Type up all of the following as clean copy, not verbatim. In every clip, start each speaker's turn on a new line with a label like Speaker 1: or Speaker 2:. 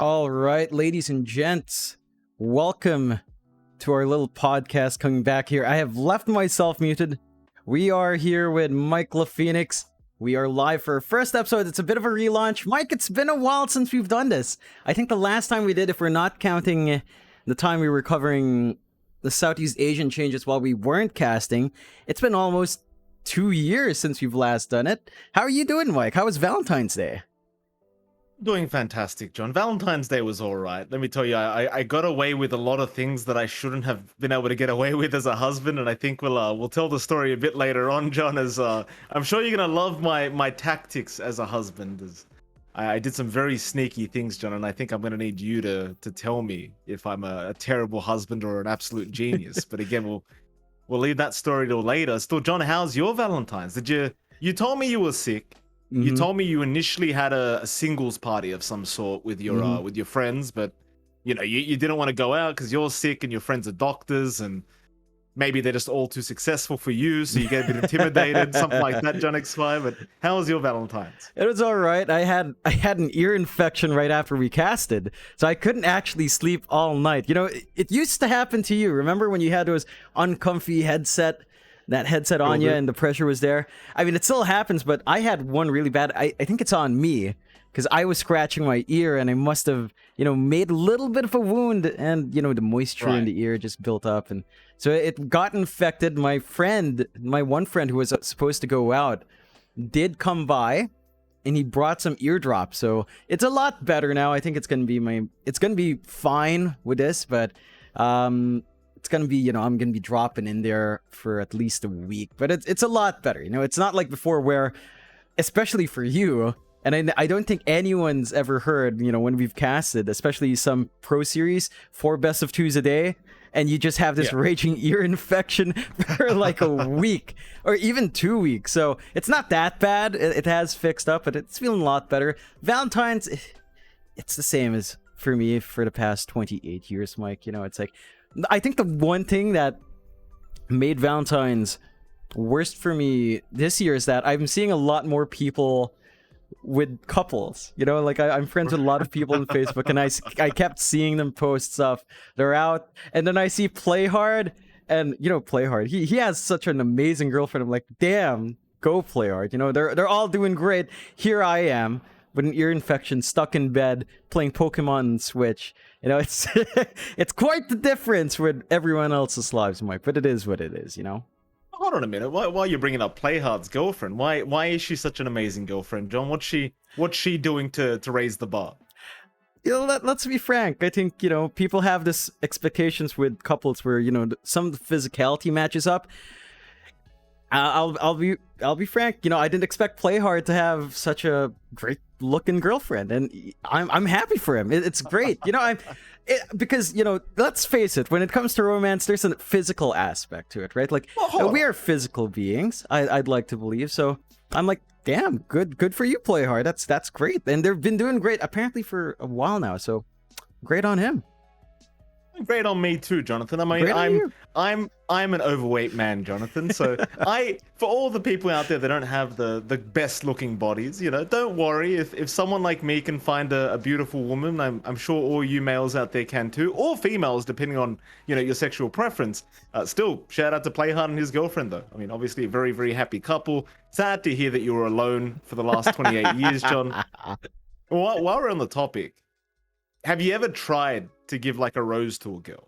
Speaker 1: All right, ladies and gents, welcome to our little podcast coming back here. I have left myself muted. We are here with Mike LaPhoenix. We are live for our first episode. It's a bit of a relaunch. Mike, it's been a while since we've done this. I think the last time we did, if we're not counting the time we were covering the Southeast Asian changes while we weren't casting, it's been almost 2 years since we've last done it. How are you doing, Mike? How was Valentine's Day?
Speaker 2: Doing fantastic, John. Valentine's Day was all right. Let me tell you, I got away with a lot of things that I shouldn't have been able to get away with as a husband, and I think we'll tell the story a bit later on, John. As I'm sure you're gonna love my tactics as a husband. As I did some very sneaky things, John, and I think I'm gonna need you to tell me if I'm a terrible husband or an absolute genius. But again, we'll leave that story till later. Still, John, how's your Valentine's? You told me you were sick. You told me you initially had a singles party of some sort with your friends, but you didn't want to go out because you're sick and your friends are doctors, and maybe they're just all too successful for you, so you get a bit intimidated, something like that, johnxmike. But how was your Valentine's?
Speaker 1: It was all right. I had an ear infection right after we casted, so I couldn't actually sleep all night. You know, it used to happen to you. Remember when you had those uncomfy headset on you and the pressure was there? I mean, it still happens, but I had one really bad. I think it's on me because I was scratching my ear and I must have, made a little bit of a wound, and, the moisture in the ear just built up. And so it got infected. My one friend who was supposed to go out did come by and he brought some eardrops. So it's a lot better now. I think it's going to be fine with this, but, it's going to be, I'm going to be dropping in there for at least a week. But it's a lot better. It's not like before where, especially for you, and I don't think anyone's ever heard, when we've casted, especially some pro series, 4 best of 2s a day, and you just have this raging ear infection for like a week or even 2 weeks. So it's not that bad. It has fixed up, but it's feeling a lot better. Valentine's, it's the same as for me for the past 28 years, Mike. It's like, I think the one thing that made Valentine's worst for me this year is that I'm seeing a lot more people with couples. Like I'm friends with a lot of people on Facebook, and I kept seeing them post stuff. They're out, and then I see Play Hard, and Play Hard. He has such an amazing girlfriend. I'm like, damn, go Play Hard. They're all doing great. Here I am with an ear infection, stuck in bed, playing Pokemon on Switch. It's it's quite the difference with everyone else's lives, Mike. But it is what it is,
Speaker 2: Hold on a minute. While you're bringing up Playhard's girlfriend, why is she such an amazing girlfriend, John? What's she doing to raise the bar?
Speaker 1: Let's be frank. I think people have this expectations with couples where some of the physicality matches up. I'll be frank. I didn't expect Playhard to have such a great looking girlfriend, and I'm happy for him. It's great. Because let's face it, when it comes to romance, there's a physical aspect to it, right? Like we are physical beings. I'd like to believe. So I'm like, damn, good for you, Playhard. That's great, and they've been doing great apparently for a while now. So great on him.
Speaker 2: Great on me too, Jonathan. I mean, I'm an overweight man, Jonathan. So for all the people out there that don't have the best looking bodies, don't worry. If someone like me can find a beautiful woman, I'm sure all you males out there can too, or females, depending on your sexual preference. Still, shout out to Playhard and his girlfriend, though. I mean, obviously a very, very happy couple. Sad to hear that you were alone for the last 28 years, John. While we're on the topic, have you ever tried to give like a rose to a girl?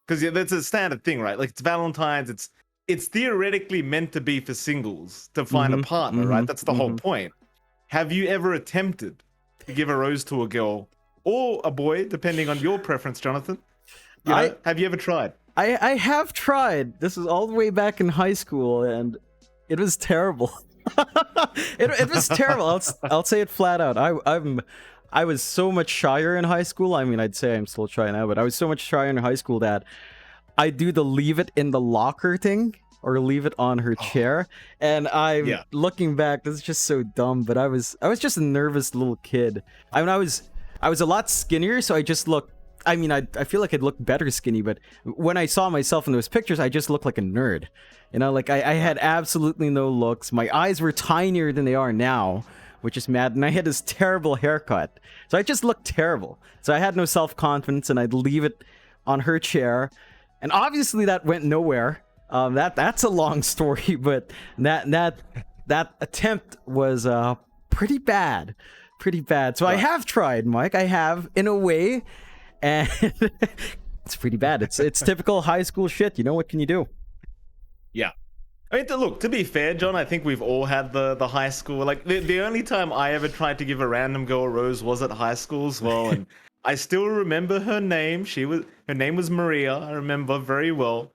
Speaker 2: Because that's a standard thing, right? Like it's Valentine's, it's theoretically meant to be for singles to find a partner, right? That's the whole point. Have you ever attempted to give a rose to a girl or a boy, depending on your preference, Jonathan? Have you ever tried?
Speaker 1: I have tried. This was all the way back in high school, and it was terrible. it was terrible. I'll say it flat out. I was so much shyer in high school. I mean, I'd say I'm still shy now, but I was so much shyer in high school that I do the leave it in the locker thing or leave it on her chair. And looking back, this is just so dumb, but I was just a nervous little kid. I mean, I was a lot skinnier, so I just looked, I mean, I feel like I'd look better skinny, but when I saw myself in those pictures, I just looked like a nerd. Like I had absolutely no looks. My eyes were tinier than they are now. which is mad, and I had this terrible haircut. So I just looked terrible. So I had no self-confidence, and I'd leave it on her chair. And obviously that went nowhere. That's a long story, but that attempt was pretty bad. Pretty bad. So I have tried, Mike. I have, in a way, and it's pretty bad. It's typical high school shit. You know, what can you do?
Speaker 2: Yeah. I mean, look, to be fair, John, I think we've all had the high school. Like, the only time I ever tried to give a random girl a rose was at high school as well. And I still remember her name. Her name was Maria. I remember very well.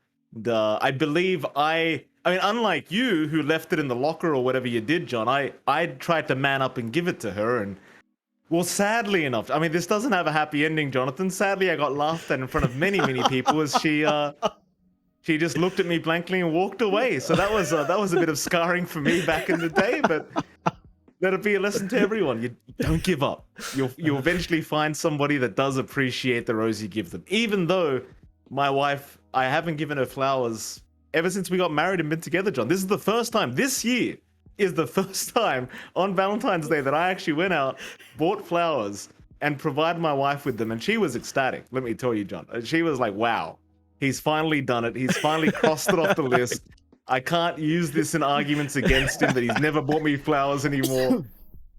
Speaker 2: I believe I mean, unlike you, who left it in the locker or whatever you did, John, I tried to man up and give it to her. And, well, sadly enough, I mean, this doesn't have a happy ending, Jonathan. Sadly, I got laughed at in front of many, many people as she just looked at me blankly and walked away. So that was a bit of scarring for me back in the day. But let it be a lesson to everyone: you don't give up. You'll eventually find somebody that does appreciate the rose you give them. Even though my wife, I haven't given her flowers ever since we got married and been together, John. This is the first time. This year is the first time on Valentine's Day that I actually went out, bought flowers, and provided my wife with them. And she was ecstatic. Let me tell you, John. She was like, "Wow. He's finally done it. He's finally crossed it off the list. I can't use this in arguments against him that he's never bought me flowers anymore."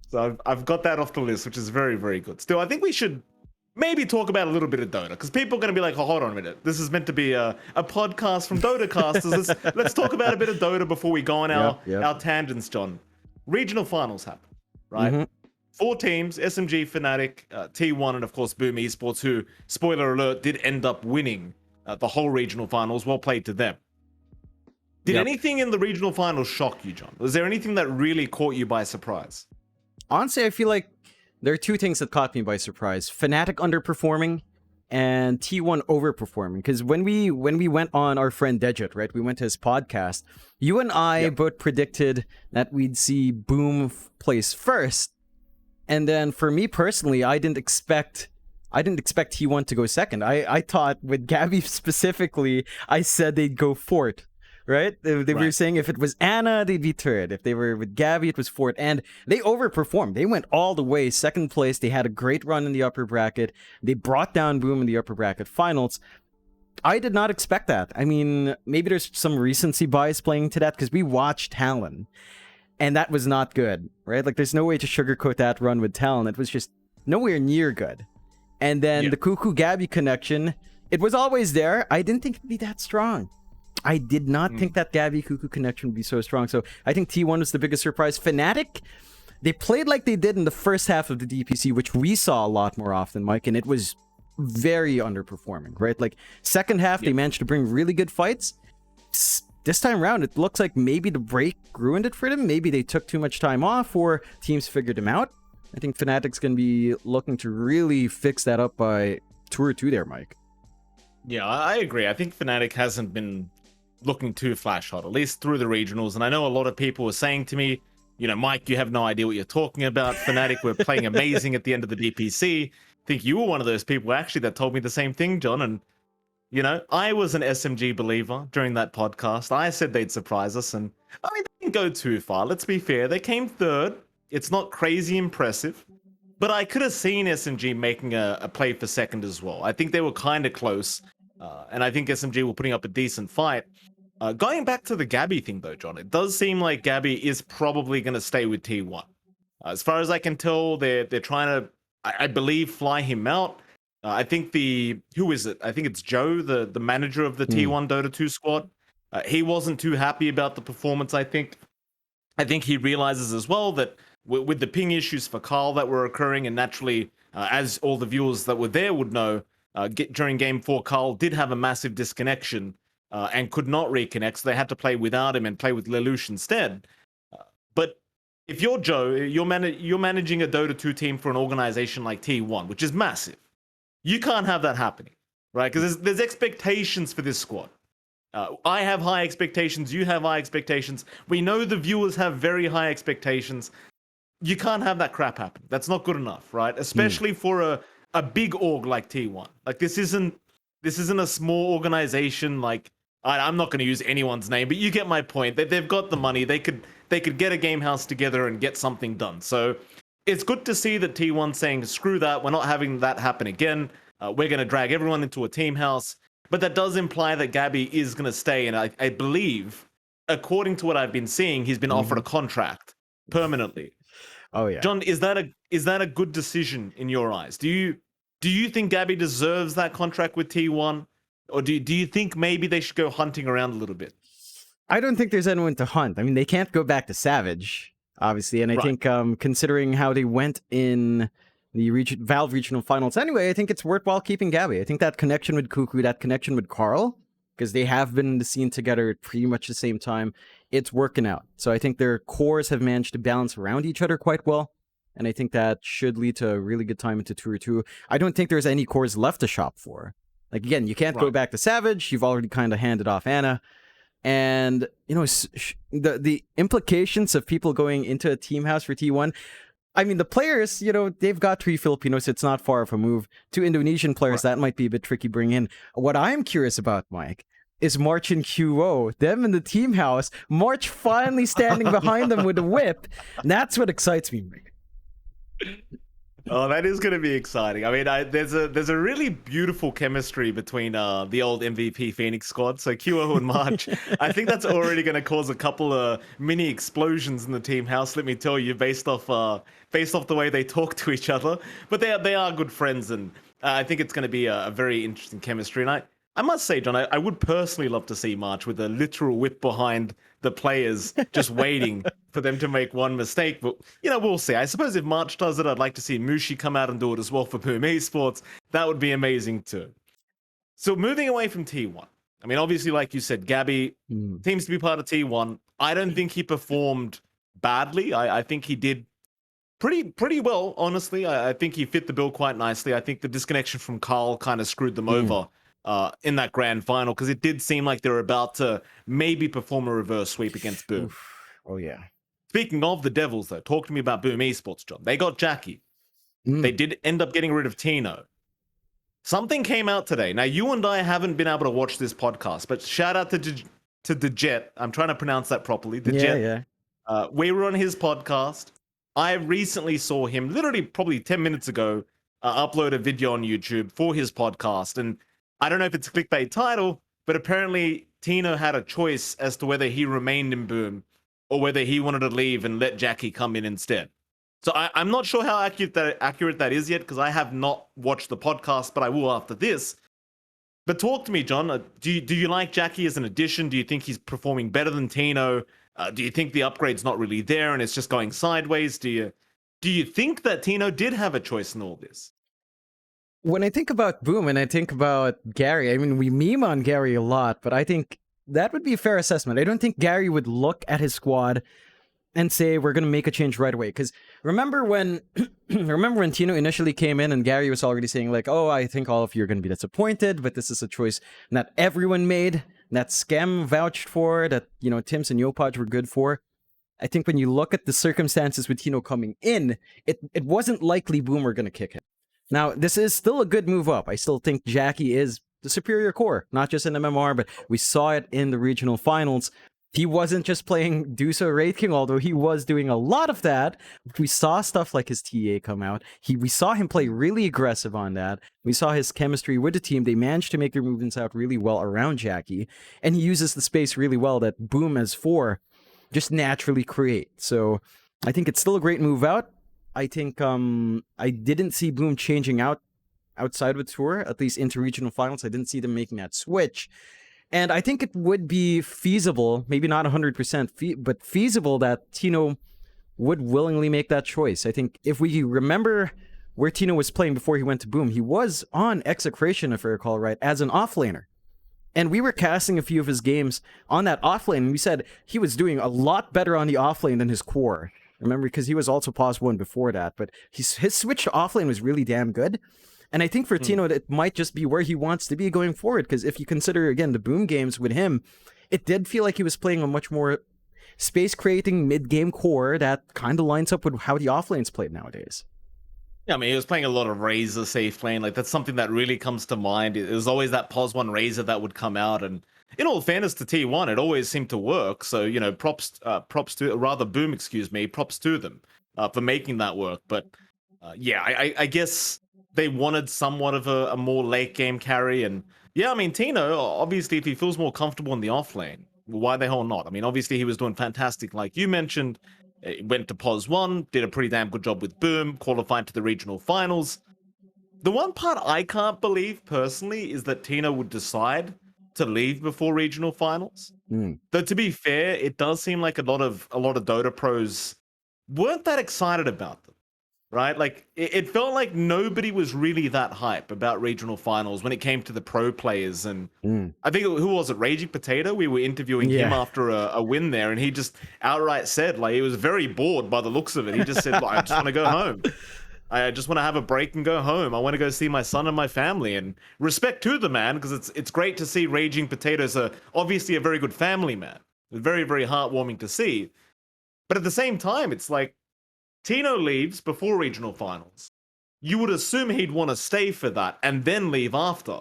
Speaker 2: So I've got that off the list, which is very, very good. Still, I think we should maybe talk about a little bit of Dota, because people are going to be like, "Oh, hold on a minute. This is meant to be a podcast from Dota casters. Let's talk about a bit of Dota before we go on our tangents, John." Regional finals happen, right? Mm-hmm. 4 teams: SMG, Fnatic, T1, and of course Boom Esports, who, spoiler alert, did end up winning the whole regional finals. Well played to them. Did anything in the regional finals shock you, John? Was there anything that really caught you by surprise?
Speaker 1: Honestly, I feel like there are 2 things that caught me by surprise: Fnatic underperforming and T1 overperforming. Because when we went on our friend Dejit, right, we went to his podcast, you and I both predicted that we'd see Boom place first. And then for me personally, I didn't expect T1 to go second. I thought, with Gabby specifically, I said they'd go fourth, right? They were saying if it was Anna, they'd be third. If they were with Gabby, it was fourth. And they overperformed. They went all the way, second place. They had a great run in the upper bracket. They brought down Boom in the upper bracket finals. I did not expect that. I mean, maybe there's some recency bias playing to that, because we watched Talon, and that was not good, right? Like, there's no way to sugarcoat that run with Talon. It was just nowhere near good. And then the Cuckoo Gabby connection, it was always there. I didn't think it'd be that strong. I did not think that Gabby Cuckoo connection would be so strong. So I think T1 was the biggest surprise. Fnatic, they played like they did in the first half of the DPC, which we saw a lot more often, Mike, and it was very underperforming, right? Like, second half, they managed to bring really good fights. This time around, it looks like maybe the break ruined it for them. Maybe they took too much time off, or teams figured them out. I think Fnatic's going to be looking to really fix that up by Tour 2 there, Mike.
Speaker 2: Yeah, I agree. I think Fnatic hasn't been looking too flash hot, at least through the regionals. And I know a lot of people were saying to me, you know, "Mike, you have no idea what you're talking about. Fnatic were playing amazing at the end of the DPC." I think you were one of those people, actually, that told me the same thing, John. And, you know, I was an SMG believer during that podcast. I said they'd surprise us. And, I mean, they didn't go too far. Let's be fair. They came third. It's not crazy impressive, but I could have seen SMG making a play for second as well. I think they were kind of close, and I think SMG were putting up a decent fight. Going back to the Gabby thing, though, John, it does seem like Gabby is probably going to stay with T1. As far as I can tell, they're trying to, I believe, fly him out. I think who is it? I think it's Joe, the manager of the T1 Dota 2 squad. He wasn't too happy about the performance, I think. I think he realizes as well that with the ping issues for Carl that were occurring, and naturally, as all the viewers that were there would know, during Game 4, Carl did have a massive disconnection and could not reconnect, so they had to play without him and play with Lelouch instead. But if you're Joe, you're managing a Dota 2 team for an organization like T1, which is massive. You can't have that happening, right? Because there's expectations for this squad. I have high expectations. You have high expectations. We know the viewers have very high expectations. You can't have that crap happen. That's not good enough, right? Especially for a big org like T1. Like, this isn't a small organization like I'm not going to use anyone's name, but you get my point. They've got the money. They could get a game house together and get something done. So it's good to see that T1 saying, screw that, we're not having that happen again. We're going to drag everyone into a team house. But that does imply that Gabby is going to stay. And I believe, according to what I've been seeing, he's been offered a contract permanently.
Speaker 1: Oh yeah.
Speaker 2: John, is that a good decision in your eyes? Do you think Gabby deserves that contract with T1? Or do you think maybe they should go hunting around a little bit?
Speaker 1: I don't think there's anyone to hunt. I mean, they can't go back to Savage, obviously. And I think considering how they went in the Valve regional finals anyway, I think it's worthwhile keeping Gabby. I think that connection with Cuckoo, that connection with Carl, because they have been in the scene together at pretty much the same time, it's working out. So I think their cores have managed to balance around each other quite well. And I think that should lead to a really good time into Tour 2. I don't think there's any cores left to shop for. Like, again, you can't go back to Savage. You've already kind of handed off Anna. And, you know, the implications of people going into a team house for T1, I mean, the players, you know, they've got 3 Filipinos. It's not far of a move. 2 Indonesian players, that might be a bit tricky to bring in. What I'm curious about, Mike, is March and QO. Them in the team house. March finally standing behind them with a whip. And that's what excites me, Mike.
Speaker 2: Oh, that is going to be exciting. I mean, there's a really beautiful chemistry between the old MVP Phoenix squad. So QO and March, I think that's already going to cause a couple of mini explosions in the team house. Let me tell you, based off the way they talk to each other. But they are good friends, and I think it's going to be a very interesting chemistry. And I must say, John, I would personally love to see March with a literal whip behind the players, just waiting for them to make one mistake. But, you know, we'll see. I suppose if March does it, I'd like to see Mushi come out and do it as well for Boom Esports. That would be amazing too. So moving away from T1, I mean, obviously, like you said, Gabby seems to be part of T1. I don't think he performed badly. I think he did pretty well, honestly. I think he fit the bill quite nicely. I think the disconnection from Carl kind of screwed them over in that grand final, because it did seem like they were about to maybe perform a reverse sweep against Boom.
Speaker 1: Oh, yeah.
Speaker 2: Speaking of the Devils, though, talk to me about Boom Esports, John. They got Jackie. They did end up getting rid of Tino. Something came out today. Now, you and I haven't been able to watch this podcast, but shout out to Dejet. I'm trying to pronounce that properly. Dejet. Yeah. We were on his podcast. I recently saw him, literally probably 10 minutes ago, upload a video on YouTube for his podcast. And I don't know if it's a clickbait title, but apparently Tino had a choice as to whether he remained in Boom or whether he wanted to leave and let Jackie come in instead. So I'm not sure how accurate that is yet, because I have not watched the podcast, but I will after this. But talk to me, John. Do you like Jackie as an addition? Do you think he's performing better than Tino? Do you think the upgrade's not really there and it's just going sideways? Do you think that Tino did have a choice in all this?
Speaker 1: When I think about Boom and I think about Gary, I mean, we meme on Gary a lot, but I think that would be a fair assessment. I don't think Gary would look at his squad and say, we're going to make a change right away. Because remember when Tino initially came in and Gary was already saying, like, oh, I think all of you are going to be disappointed, but this is a choice not everyone made, that Scam vouched for, that, you know, Tims and Yopaj were good for. I think when you look at the circumstances with Tino coming in, it wasn't likely Boom were going to kick him. Now, this is still a good move up. I still think Jackie is the superior core, not just in MMR, but we saw it in the regional finals. He wasn't just playing Dusa Wraith King, although he was doing a lot of that. We saw stuff like his TA come out. We saw him play really aggressive on that. We saw his chemistry with the team. They managed to make their movements out really well around Jackie, and he uses the space really well that Boom as 4 just naturally create. So I think it's still a great move out. I think I didn't see Boom changing outside of Tour, at least into regional finals. I didn't see them making that switch. And I think it would be feasible, maybe not 100%, but feasible that Tino would willingly make that choice. I think if we remember where Tino was playing before he went to Boom, he was on Execration, if I recall right, as an offlaner. And we were casting a few of his games on that offlane, and we said he was doing a lot better on the offlane than his core. Remember, because he was also pos 1 before that, but his switch to offlane was really damn good. And I think for Tino, it might just be where he wants to be going forward, because if you consider, again, the Boom games with him, it did feel like he was playing a much more space-creating mid-game core that kind of lines up with how the offlane's played nowadays.
Speaker 2: Yeah, I mean, he was playing a lot of Razor safe lane. Like, that's something that really comes to mind. It was always that pos 1 Razor that would come out, and in all fairness to T1, it always seemed to work. So, you know, props to, rather Boom, excuse me, props to them for making that work. But yeah, I guess they wanted somewhat of a more late game carry. And yeah, I mean, Tino, obviously, if he feels more comfortable in the off lane, why the hell not? I mean, obviously, he was doing fantastic, like you mentioned. He went to POS 1, did a pretty damn good job with Boom, qualified to the regional finals. The one part I can't believe personally is that Tino would decide to leave before regional finals. Though to be fair, it does seem like a lot of Dota pros weren't that excited about them, right? Like it felt like nobody was really that hype about regional finals when it came to the pro players. And I think who was it? Raging Potato. We were interviewing him after a win there, and he just outright said like he was very bored by the looks of it. He just said, like, "I just want to go home. I just want to have a break and go home. I want to go see my son and my family." And respect to the man, because it's great to see Raging Potatoes, obviously a very good family man. Very, very heartwarming to see. But at the same time, it's like Tino leaves before regional finals. You would assume he'd want to stay for that and then leave after.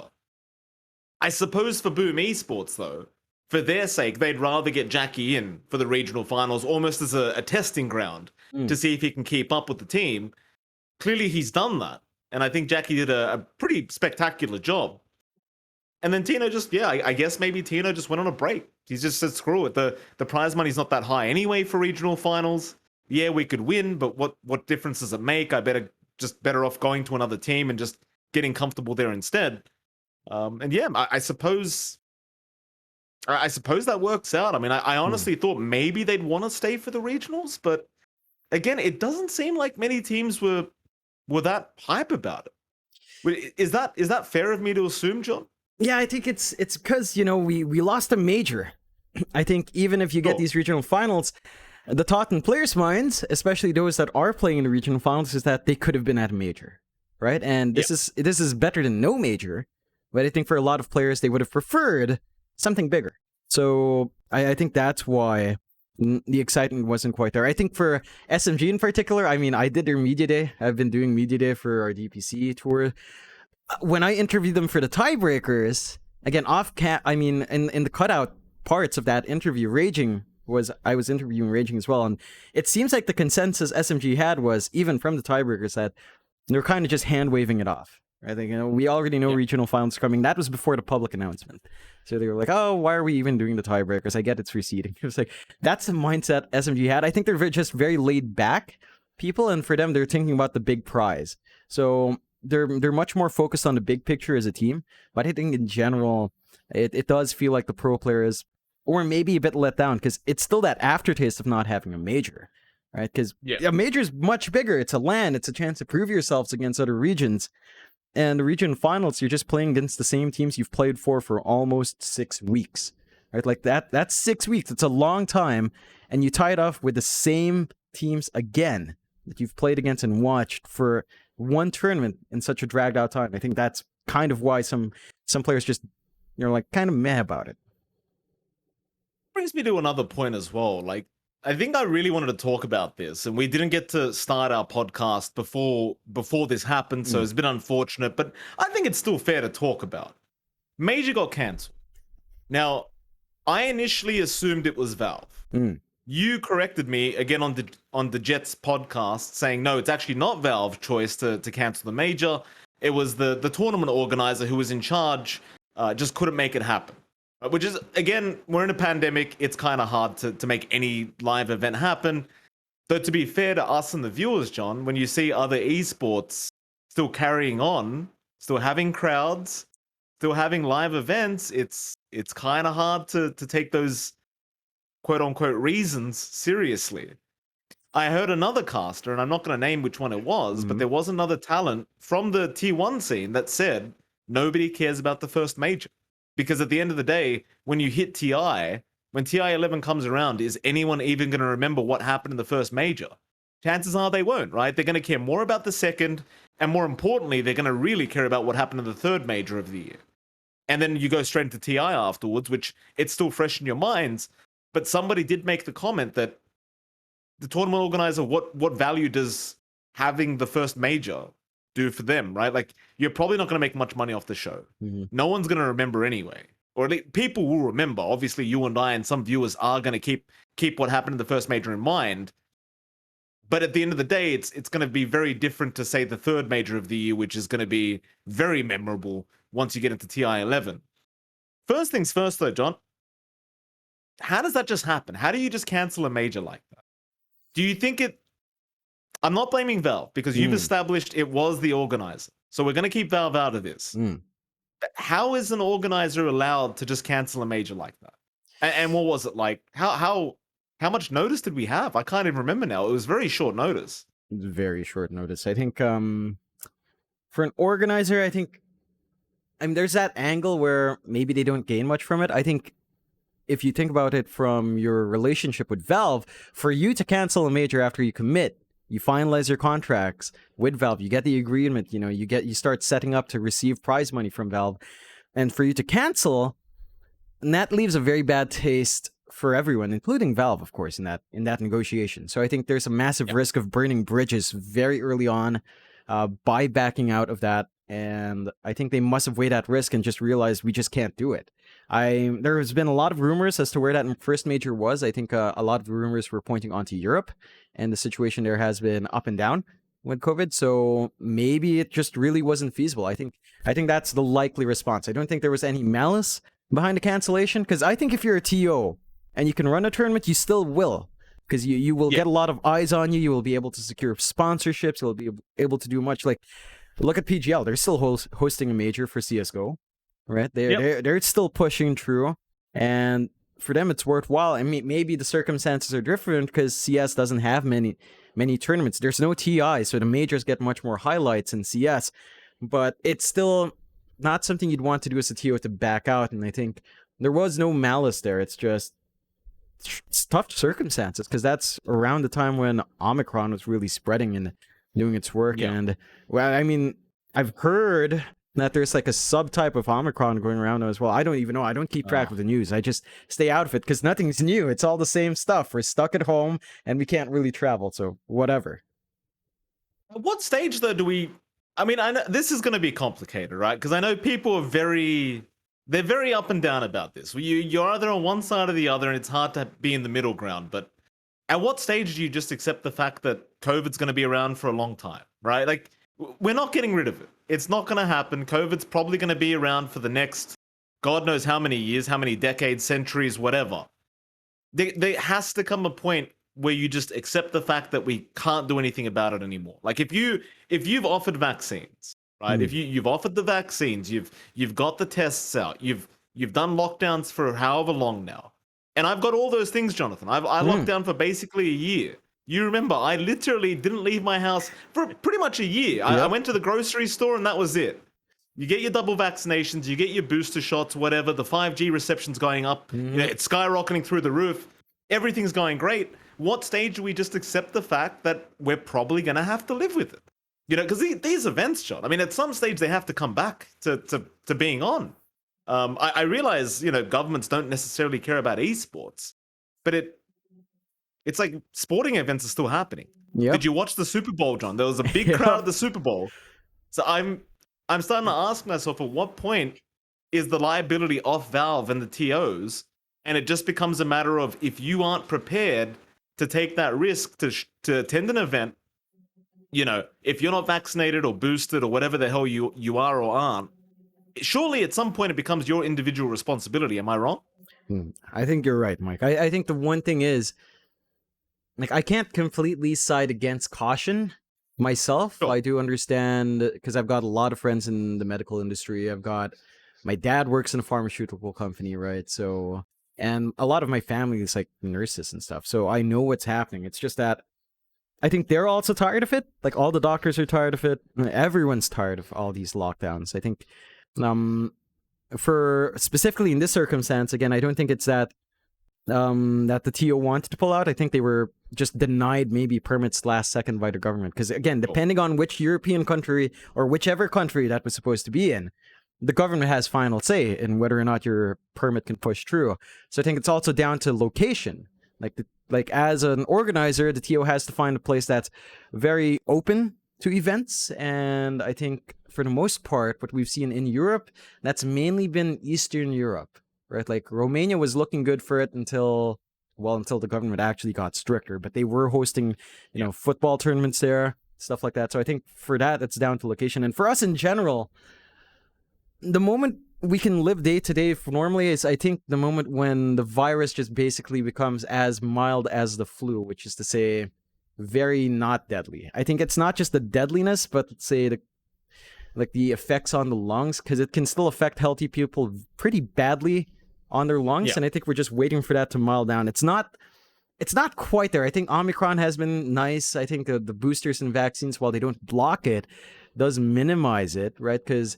Speaker 2: I suppose for Boom Esports, though, for their sake, they'd rather get Jackie in for the regional finals almost as a testing ground to see if he can keep up with the team. Clearly, he's done that. And I think Jackie did a pretty spectacular job. And then Tino just, I guess maybe Tino just went on a break. He just said, screw it. The prize money's not that high anyway for regional finals. Yeah, we could win, but what difference does it make? Better off going to another team and just getting comfortable there instead. And yeah, I suppose that works out. I mean, I honestly thought maybe they'd want to stay for the regionals, but again, it doesn't seem like many teams were that hype about it. Is that fair of me to assume, John?
Speaker 1: Yeah, I think it's because, you know, we lost a major. I think even if you get these regional finals, the thought in players' minds, especially those that are playing in the regional finals, is that they could have been at a major, right? And this is better than no major, but I think for a lot of players, they would have preferred something bigger. So I think that's why the excitement wasn't quite there. I think for SMG in particular, I mean, I did their media day. I've been doing media day for our DPC tour. When I interviewed them for the tiebreakers, again, in the cutout parts of that interview, I was interviewing Raging as well, and it seems like the consensus SMG had was, even from the tiebreakers, that they're kind of just hand-waving it off. Right? Like, you know, we already know regional finals coming. That was before the public announcement. So they were like, oh, why are we even doing the tiebreakers? I get it's receding. It was like, that's the mindset SMG had. I think they're just very laid back people, and for them, they're thinking about the big prize. So they're much more focused on the big picture as a team. But I think in general, it does feel like the pro players, or maybe a bit let down, because it's still that aftertaste of not having a major, right? Because a major is much bigger. It's a LAN. It's a chance to prove yourselves against other regions. And the region finals, you're just playing against the same teams you've played for almost 6 weeks, right? Like that's 6 weeks. It's a long time. And you tie it off with the same teams again that you've played against and watched for one tournament in such a dragged out time. I think that's kind of why some players just, you know, like kind of meh about it.
Speaker 2: Brings me to another point as well. Like, I think I really wanted to talk about this, and we didn't get to start our podcast before this happened, so it's been unfortunate, but I think it's still fair to talk about. Major got cancelled. Now, I initially assumed it was Valve. You corrected me again on the Jets podcast, saying no, it's actually not Valve's choice to cancel the major. It was the tournament organizer who was in charge, just couldn't make it happen. Which is, again, we're in a pandemic. It's kind of hard to make any live event happen. Though, to be fair to us and the viewers, John, when you see other esports still carrying on, still having crowds, still having live events, it's kind of hard to take those quote-unquote reasons seriously. I heard another caster, and I'm not going to name which one it was, but there was another talent from the T1 scene that said nobody cares about the first major. Because at the end of the day, when you hit TI, when TI 11 comes around, is anyone even going to remember what happened in the first major? Chances are they won't, right? They're going to care more about the second, and more importantly, they're going to really care about what happened in the third major of the year. And then you go straight into TI afterwards, which it's still fresh in your minds. But somebody did make the comment that the tournament organizer, what value does having the first major do for them, right? Like, you're probably not going to make much money off the show. No one's going to remember anyway. or at least people will remember. Obviously, you and I and some viewers are going to keep what happened in the first major in mind. But at the end of the day, it's going to be very different to say the third major of the year, which is going to be very memorable once you get into TI11. First things first, though, John. How does that just happen? How do you just cancel a major like that? Do you think it? I'm not blaming Valve because you've established it was the organizer. So we're going to keep Valve out of this. How is an organizer allowed to just cancel a major like that? And what was it like? How much notice did we have? I can't even remember now. It was very short notice.
Speaker 1: Very short notice. I think for an organizer, I mean, there's that angle where maybe they don't gain much from it. I think if you think about it from your relationship with Valve, for you to cancel a major after you commit, you finalize your contracts with Valve, you get the agreement, you start setting up to receive prize money from Valve, and for you to cancel, and that leaves a very bad taste for everyone, including Valve, of course, in that negotiation. So I think there's a massive risk of burning bridges very early on by backing out of that. And I think they must have weighed that risk and just realized we just can't do it. There has been a lot of rumors as to where that first major was. I think a lot of rumors were pointing onto Europe, and the situation there has been up and down with COVID. So maybe it just really wasn't feasible. I think that's the likely response. I don't think there was any malice behind the cancellation, because I think if you're a TO and you can run a tournament, you still will, because you will get a lot of eyes on you. You will be able to secure sponsorships. You'll be able to do much. Like, look at PGL. They're still hosting a major for CSGO, right? They're still pushing through, and for them it's worthwhile. I mean, maybe the circumstances are different because CS doesn't have many tournaments. There's no TI, so the majors get much more highlights in CS, but it's still not something you'd want to do as a TO to back out. And I think there was no malice there. It's just it's tough circumstances, because that's around the time when Omicron was really spreading and doing its work. And well, I mean, I've heard that there's like a subtype of Omicron going around as well. I don't even know. I don't keep track of the news. I just stay out of it because nothing's new. It's all the same stuff. We're stuck at home and we can't really travel, so whatever.
Speaker 2: At what stage though do we? I mean, I know this is going to be complicated, right? Because I know people are they're very up and down about this. You're either on one side or the other, and it's hard to be in the middle ground. But at what stage do you just accept the fact that COVID's going to be around for a long time, right? Like, we're not getting rid of it. It's not going to happen. COVID's probably going to be around for the next God knows how many years, how many decades, centuries, whatever. There has to come a point where you just accept the fact that we can't do anything about it anymore. Like, if you've offered vaccines, right? If you've offered the vaccines, you've got the tests out, you've done lockdowns for however long now. And I've got all those things, Jonathan. I locked down for basically a year. You remember, I literally didn't leave my house for pretty much a year. I went to the grocery store and that was it. You get your double vaccinations, you get your booster shots, whatever. The 5G reception's going up. It's skyrocketing through the roof. Everything's going great. What stage do we just accept the fact that we're probably going to have to live with it? Because these events, John, I mean, at some stage they have to come back to being on. I realize, governments don't necessarily care about esports, but it's like sporting events are still happening. Yep. Did you watch the Super Bowl, John? There was a big crowd at the Super Bowl. So I'm starting to ask myself, at what point is the liability off Valve and the TOs, and it just becomes a matter of, if you aren't prepared to take that risk to attend an event, if you're not vaccinated or boosted or whatever the hell you are or aren't, surely at some point it becomes your individual responsibility. Am I wrong?
Speaker 1: I think you're right, Mike. I think the one thing is, like, I can't completely side against caution myself. Sure. I do understand, because I've got a lot of friends in the medical industry. My dad works in a pharmaceutical company, right? So, and a lot of my family is like nurses and stuff. So I know what's happening. It's just that I think they're also tired of it. Like, all the doctors are tired of it. Everyone's tired of all these lockdowns. I think, for specifically in this circumstance, again, I don't think it's that the TO wanted to pull out. I think they were just denied maybe permits last second by the government. Because again, depending on which European country or whichever country that was supposed to be in, the government has final say in whether or not your permit can push through. So I think it's also down to location. Like as an organizer, the TO has to find a place that's very open to events. And I think for the most part, what we've seen in Europe, that's mainly been Eastern Europe. right? Like Romania was looking good for it until the government actually got stricter. But they were hosting, football tournaments there, stuff like that. So I think for that, it's down to location. And for us in general, the moment we can live day to day normally is, I think, the moment when the virus just basically becomes as mild as the flu, which is to say, very not deadly. I think it's not just the deadliness, but let's say the effects on the lungs, because it can still affect healthy people pretty badly on their lungs.
Speaker 2: Yeah.
Speaker 1: And I think we're just waiting for that to mild down. It's not quite there. I think Omicron has been nice. I think the boosters and vaccines, while they don't block it, does minimize it, right? Because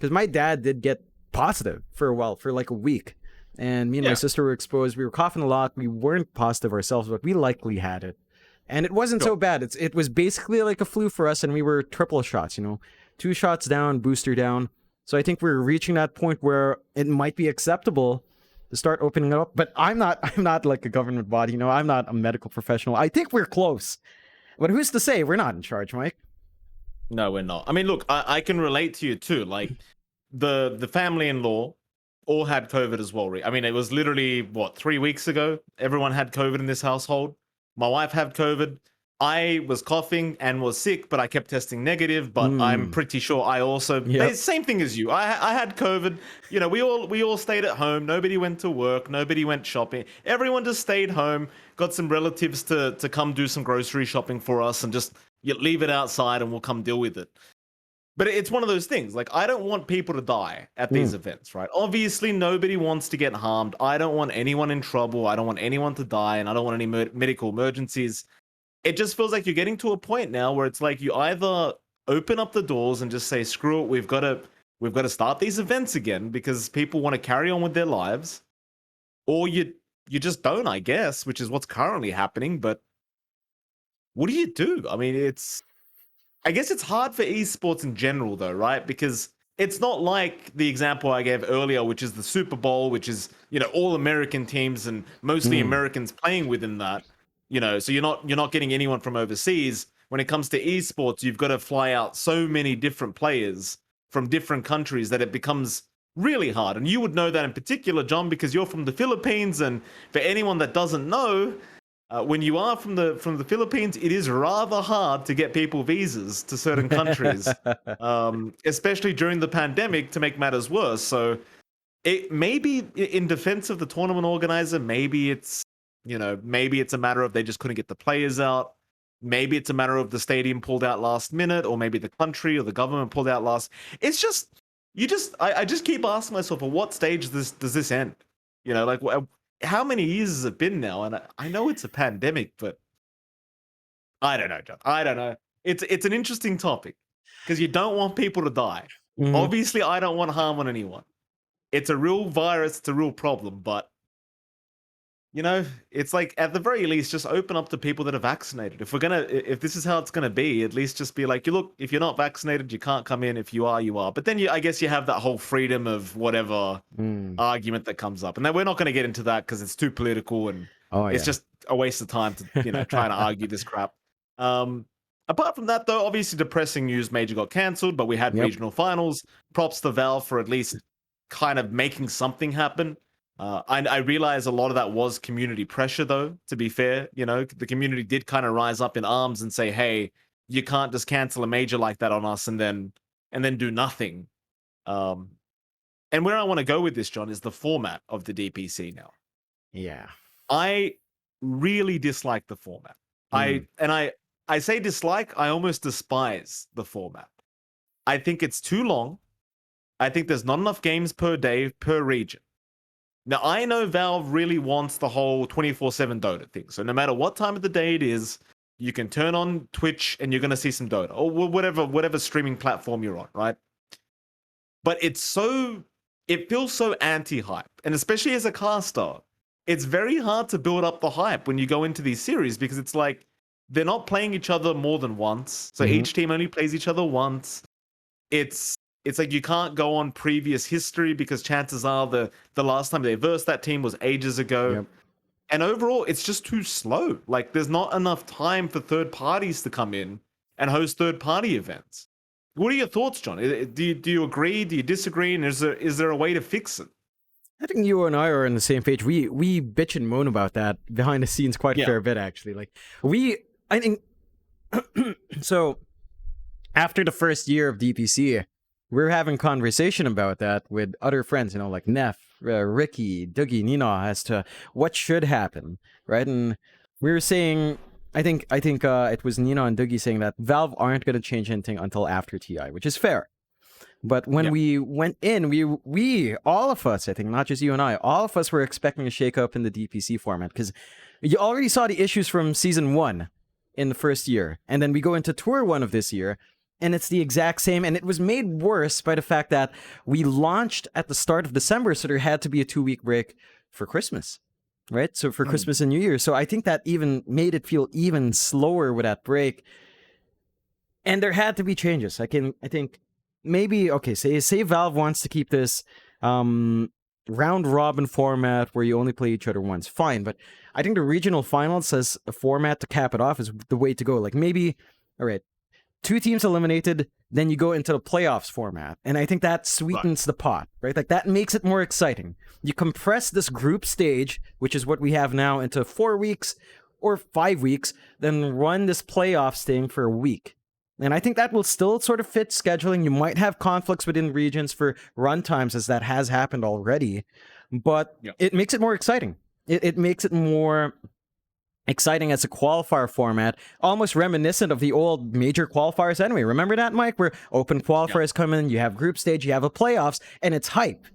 Speaker 1: my dad did get positive for a while, for like a week. And me and my sister were exposed. We were coughing a lot. We weren't positive ourselves, but we likely had it. And it wasn't so bad. It was basically like a flu for us, and we were triple shots, 2 shots down, booster down. So I think we're reaching that point where it might be acceptable to start opening it up. But I'm not like a government body, I'm not a medical professional. I think we're close. But who's to say? We're not in charge, Mike.
Speaker 2: No, we're not. I mean, look, I can relate to you too. Like the family-in-law all had COVID as well. I mean, it was literally 3 weeks ago. Everyone had COVID in this household. My wife had COVID. I was coughing and was sick, but I kept testing negative. But I'm pretty sure I also same thing as you. I had COVID. We all stayed at home. Nobody went to work. Nobody went shopping. Everyone just stayed home. Got some relatives to come do some grocery shopping for us, and just leave it outside, and we'll come deal with it. But it's one of those things. Like, I don't want people to die at these events, right? Obviously, nobody wants to get harmed. I don't want anyone in trouble. I don't want anyone to die, and I don't want any medical emergencies. It just feels like you're getting to a point now where it's like you either open up the doors and just say, screw it, we've got to start these events again because people want to carry on with their lives, or you just don't, I guess, which is what's currently happening. But what do you do? I mean, I guess it's hard for esports in general, though, right? Because it's not like the example I gave earlier, which is the Super Bowl, which is, all American teams and mostly Americans playing within that. So you're not getting anyone from overseas. When it comes to esports, you've got to fly out so many different players from different countries that it becomes really hard. And you would know that in particular, John, because you're from the Philippines. And for anyone that doesn't know, when you are from the Philippines, it is rather hard to get people visas to certain countries, especially during the pandemic, to make matters worse. So it maybe, in defense of the tournament organizer, maybe it's a matter of they just couldn't get the players out. Maybe it's a matter of the stadium pulled out last minute, or maybe the country or the government pulled out last. It's just I just keep asking myself, at what stage does this end? How many years has it been now? And I know it's a pandemic, but I don't know, John. I don't know. It's an interesting topic because you don't want people to die. Obviously, I don't want harm on anyone. It's a real virus. It's a real problem. But, it's like, at the very least, just open up to people that are vaccinated. If this is how it's going to be, at least just be like, look, if you're not vaccinated, you can't come in. If you are, you are. But then I guess you have that whole freedom of whatever argument that comes up. And then we're not going to get into that because it's too political and it's just a waste of time to, trying to argue this crap. Apart from that, though, obviously depressing news. Major got cancelled, but we had regional finals. Props to Valve for at least kind of making something happen. I realize a lot of that was community pressure, though, to be fair. The community did kind of rise up in arms and say, hey, you can't just cancel a major like that on us and then do nothing. And where I want to go with this, John, is the format of the DPC now.
Speaker 1: Yeah.
Speaker 2: I really dislike the format. I say dislike, I almost despise the format. I think it's too long. I think there's not enough games per day, per region. Now, I know Valve really wants the whole 24/7 Dota thing. So no matter what time of the day it is, you can turn on Twitch and you're going to see some Dota, or whatever streaming platform you're on, right? But it feels so anti-hype. And especially as a caster, it's very hard to build up the hype when you go into these series, because it's like they're not playing each other more than once. So each team only plays each other once. It's like you can't go on previous history because chances are the last time they versed that team was ages ago. Yep. And overall, it's just too slow. Like, there's not enough time for third parties to come in and host third-party events. What are your thoughts, John? Do you agree? Do you disagree? And is there a way to fix it?
Speaker 1: I think you and I are on the same page. We bitch and moan about that behind the scenes quite a
Speaker 2: Yeah.
Speaker 1: fair bit, actually. Like I think so. After the first year of DPC, we're having conversation about that with other friends, like Neff, Ricky, Dougie, Nina, as to what should happen, right? And we were saying, I think it was Nina and Dougie saying that Valve aren't going to change anything until after TI, which is fair. But when
Speaker 2: Yeah.
Speaker 1: we went in, we all of us, I think, not just you and I, all of us were expecting a shakeup in the DPC format because you already saw the issues from season 1 in the first year, and then we go into tour 1 of this year, and it's the exact same, and it was made worse by the fact that we launched at the start of December, so there had to be a 2-week break for Christmas, right? So for Christmas and New Year, so I think that even made it feel even slower with that break, and there had to be changes. I think. Maybe, okay, say Valve wants to keep this round robin format where you only play each other once. Fine, but I think the regional finals as a format to cap it off is the way to go. Like maybe, all right, 2 teams eliminated, then you go into the playoffs format. And I think that sweetens the pot, right? Like that makes it more exciting. You compress this group stage, which is what we have now, into 4 weeks or 5 weeks, then run this playoffs thing for a week. And I think that will still sort of fit scheduling. You might have conflicts within regions for run times, as that has happened already, but it makes it more exciting. It makes it more exciting as a qualifier format, almost reminiscent of the old major qualifiers anyway. Remember that, Mike? Where open qualifiers come in, you have group stage, you have a playoffs, and it's hype.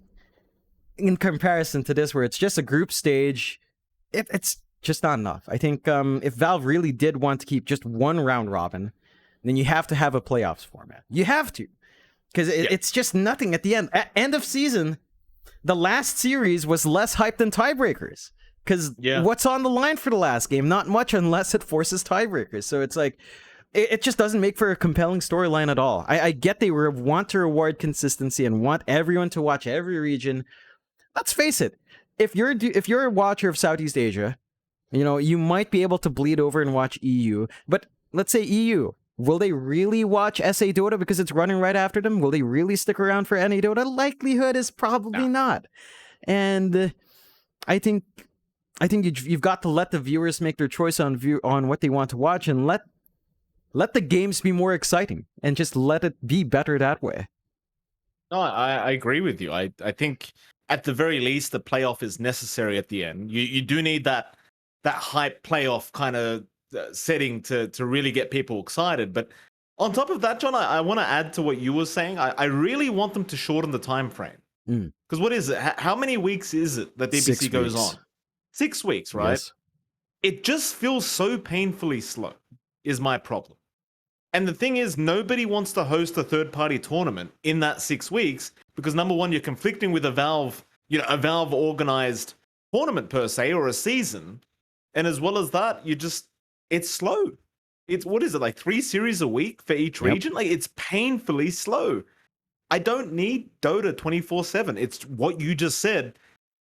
Speaker 1: In comparison to this, where it's just a group stage, it's just not enough. I think if Valve really did want to keep just one round robin, then you have to have a playoffs format. You have to. Because it's just nothing at the end. At end of season, the last series was less hype than tiebreakers. Because what's on the line for the last game? Not much unless it forces tiebreakers. So it's like, it just doesn't make for a compelling storyline at all. I get they want to reward consistency and want everyone to watch every region. Let's face it. If you're a watcher of Southeast Asia, you might be able to bleed over and watch EU. But let's say EU. Will they really watch SA Dota because it's running right after them? Will they really stick around for NA Dota? Likelihood is probably not. And I think you've got to let the viewers make their choice on what they want to watch, and let the games be more exciting, and just let it be better that way.
Speaker 2: No, I agree with you. I think at the very least the playoff is necessary at the end. You do need that hype playoff kind of setting to really get people excited. But on top of that, John, I want to add to what you were saying. I really want them to shorten the time frame. Because what is it? How many weeks is it that DPC goes on? 6 weeks, right?
Speaker 1: Yes.
Speaker 2: It just feels so painfully slow, is my problem. And the thing is, nobody wants to host a third-party tournament in that 6 weeks because, number one, you're conflicting with a Valve organized tournament per se, or a season. And as well as that, it's slow. What is it, like 3 series a week for each region? Like, it's painfully slow. I don't need Dota 24/7. It's what you just said.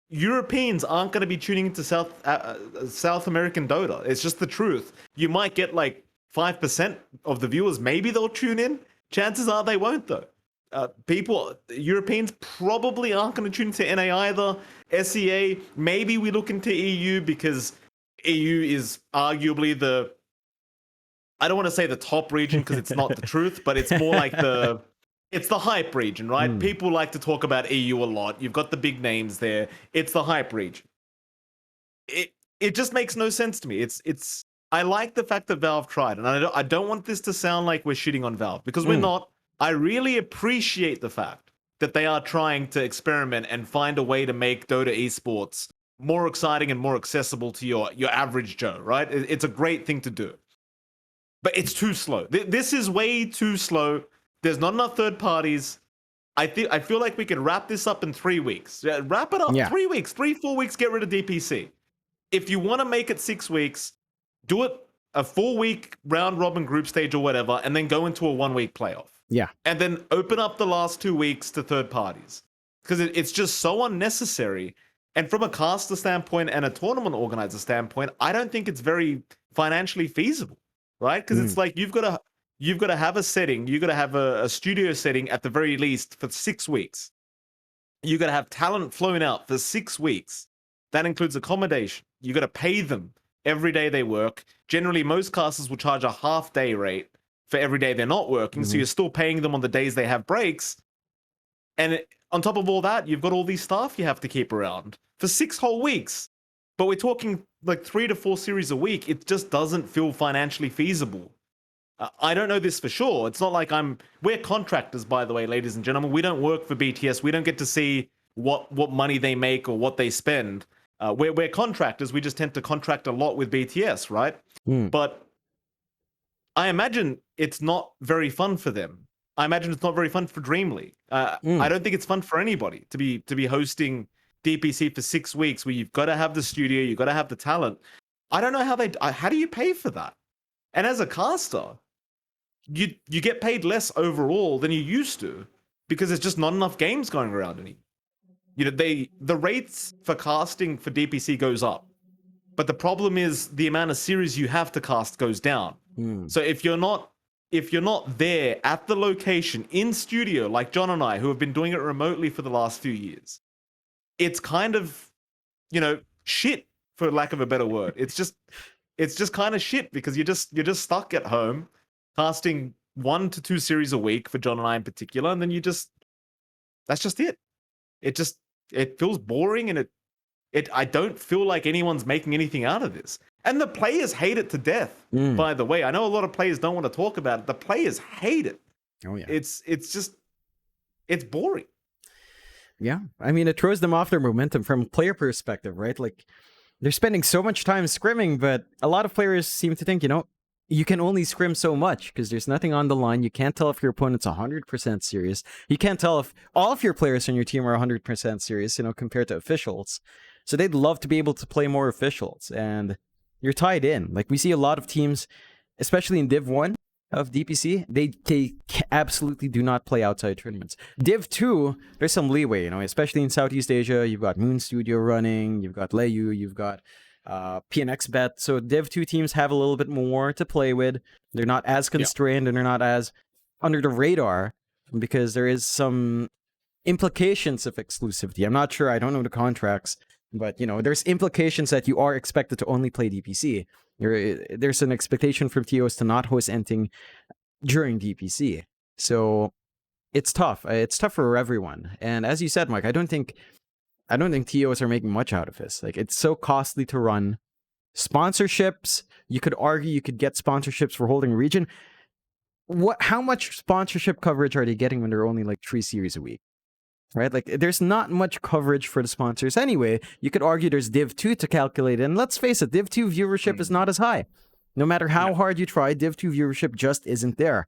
Speaker 2: Europeans aren't going to be tuning into South American Dota. It's just the truth. You might get like 5% of the viewers. Maybe they'll tune in. Chances are they won't, though. Europeans probably aren't going to tune into NA either. SEA, maybe we look into EU because EU is arguably I don't want to say the top region because it's not the truth, but it's more like it's the hype region, right? People like to talk about EU a lot. You've got the big names there. It's the hype region. It just makes no sense to me. I like the fact that Valve tried, and I don't want this to sound like we're shitting on Valve because we're not. I really appreciate the fact that they are trying to experiment and find a way to make Dota esports more exciting and more accessible to your average Joe, right? It's a great thing to do. But it's too slow. This is way too slow. There's not enough third parties. I feel like we could wrap this up in 3 weeks. Wrap it up 3 weeks, 4 weeks, get rid of DPC. If you want to make it 6 weeks, do it a 4-week round robin group stage or whatever, and then go into a 1-week playoff.
Speaker 1: Yeah.
Speaker 2: And then open up the last 2 weeks to third parties. Because it's just so unnecessary. And from a caster standpoint and a tournament organizer standpoint, I don't think it's very financially feasible, right? Because it's like you've got to have a setting, you've got to have a studio setting at the very least for 6 weeks. You got to have talent flown out for 6 weeks. That includes accommodation. You got to pay them every day they work. Generally, most casters will charge a half-day rate for every day they're not working. So you're still paying them on the days they have breaks. And on top of all that, you've got all these staff you have to keep around for 6 whole weeks. But we're talking like 3 to 4 series a week. It just doesn't feel financially feasible. I don't know this for sure. It's not like we're contractors, by the way, ladies and gentlemen. We don't work for BTS. We don't get to see what money they make or what they spend. We're contractors. We just tend to contract a lot with BTS, right? But I imagine it's not very fun for them. I imagine it's not very fun for Dreamly. I don't think it's fun for anybody to be hosting DPC for 6 weeks, where you've got to have the studio, you've got to have the talent. I don't know how do you pay for that? And as a caster, you get paid less overall than you used to, because there's just not enough games going around anymore. You know, the rates for casting for DPC goes up, but the problem is the amount of series you have to cast goes down. So if you're not there at the location in studio, like John and I, who have been doing it remotely for the last few years, it's kind of, you know, shit, for lack of a better word. It's just kind of shit, because you're just stuck at home casting 1 to 2 series a week for John and I in particular, and then that's just it. It feels boring, and I don't feel like anyone's making anything out of this. And the players hate it to death, by the way. I know a lot of players don't want to talk about it. The players hate it.
Speaker 1: Oh yeah.
Speaker 2: It's boring.
Speaker 1: Yeah. I mean, it throws them off their momentum from a player perspective, right? Like, they're spending so much time scrimming, but a lot of players seem to think, you know, you can only scrim so much because there's nothing on the line. You can't tell if your opponent's 100% serious. You can't tell if all of your players on your team are 100% serious, you know, compared to officials. So they'd love to be able to play more officials, and you're tied in. Like, we see a lot of teams, especially in Div 1 of DPC, they absolutely do not play outside tournaments. Div 2, there's some leeway, you know, especially in Southeast Asia. You've got Moon Studio running, you've got Leyu, you've got PNX Bet. So Div 2 teams have a little bit more to play with. They're not as constrained, and they're not as under the radar, because there is some implications of exclusivity. I'm not sure, I don't know the contracts, but, you know, there's implications that you are expected to only play DPC. There's an expectation from TOs to not host anything during DPC. So it's tough. It's tough for everyone. And as you said, Mike, I don't think TOs are making much out of this. Like, it's so costly to run. Sponsorships, you could argue you could get sponsorships for holding region. How much sponsorship coverage are they getting when they're only like 3 series a week? Right? Like, there's not much coverage for the sponsors anyway. You could argue there's Div 2 to calculate, and let's face it, Div 2 viewership is not as high. No matter how hard you try, Div 2 viewership just isn't there.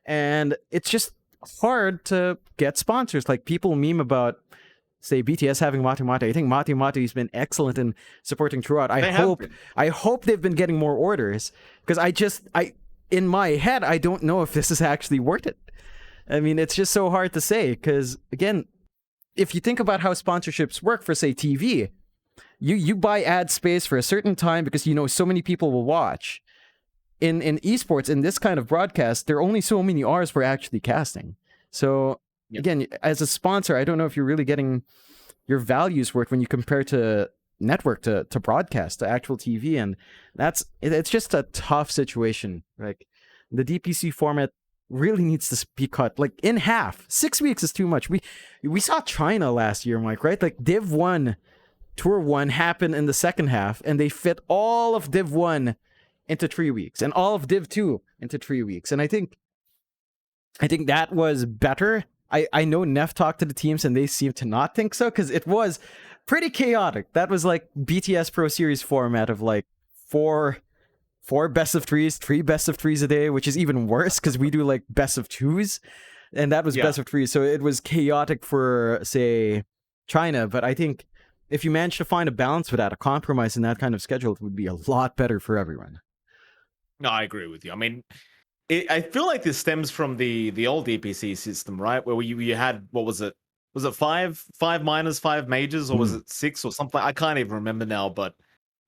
Speaker 1: And it's just hard to get sponsors. Like, people meme about, say, BTS having Matu Matu. I think Matu Matu's been excellent in supporting throughout. I hope they've been getting more orders, because in my head, I don't know if this is actually worth it. I mean, it's just so hard to say, because, again, if you think about how sponsorships work for, say, TV, you buy ad space for a certain time because you know so many people will watch. In esports, in this kind of broadcast, there are only so many hours we're actually casting. So, again, as a sponsor, I don't know if you're really getting your values worth when you compare to network, to broadcast, to actual TV. And it's just a tough situation. Like, the DPC format really needs to be cut like in half. 6 weeks is too much. We saw China last year, Mike, right? Like, Div 1 Tour 1 happened in the second half, and they fit all of Div 1 into 3 weeks and all of Div 2 into 3 weeks. And I think that was better. I know Neff talked to the teams, and they seem to not think so, because it was pretty chaotic. That was like BTS Pro Series format of like four best of threes, 3 best of threes a day, which is even worse because we do like best of twos, and that was best of threes. So it was chaotic for, say, China. But I think if you manage to find a balance with that, a compromise in that kind of schedule, it would be a lot better for everyone.
Speaker 2: No, I agree with you. I mean, I feel like this stems from the old DPC system, right? Where you had, what was it? Was it 5 minors, 5 majors, or was it 6 or something? I can't even remember now, but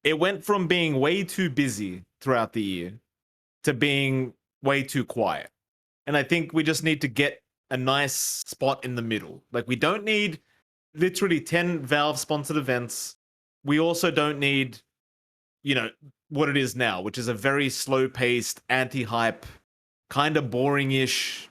Speaker 2: it went from being way too busy throughout the year to being way too quiet. And I think we just need to get a nice spot in the middle. Like, we don't need literally 10 Valve sponsored events. We also don't need, what it is now, which is a very slow paced, anti hype, kind of boring ish,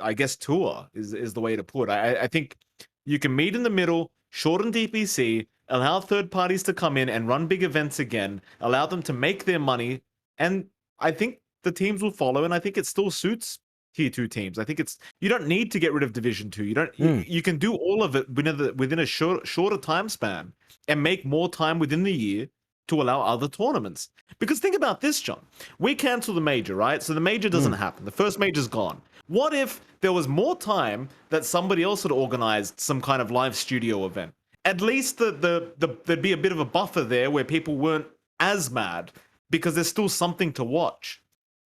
Speaker 2: I guess, tour is the way to put it. I think you can meet in the middle, shorten DPC, allow third parties to come in and run big events again, allow them to make their money, and I think the teams will follow. And I think it still suits tier 2 teams. I think you don't need to get rid of Division 2. You can do all of it within a shorter time span and make more time within the year to allow other tournaments. Because think about this, John. We cancel the major, right? So the major doesn't happen. The first major's gone. What if there was more time that somebody else had organized some kind of live studio event? At least there'd be a bit of a buffer there where people weren't as mad because there's still something to watch.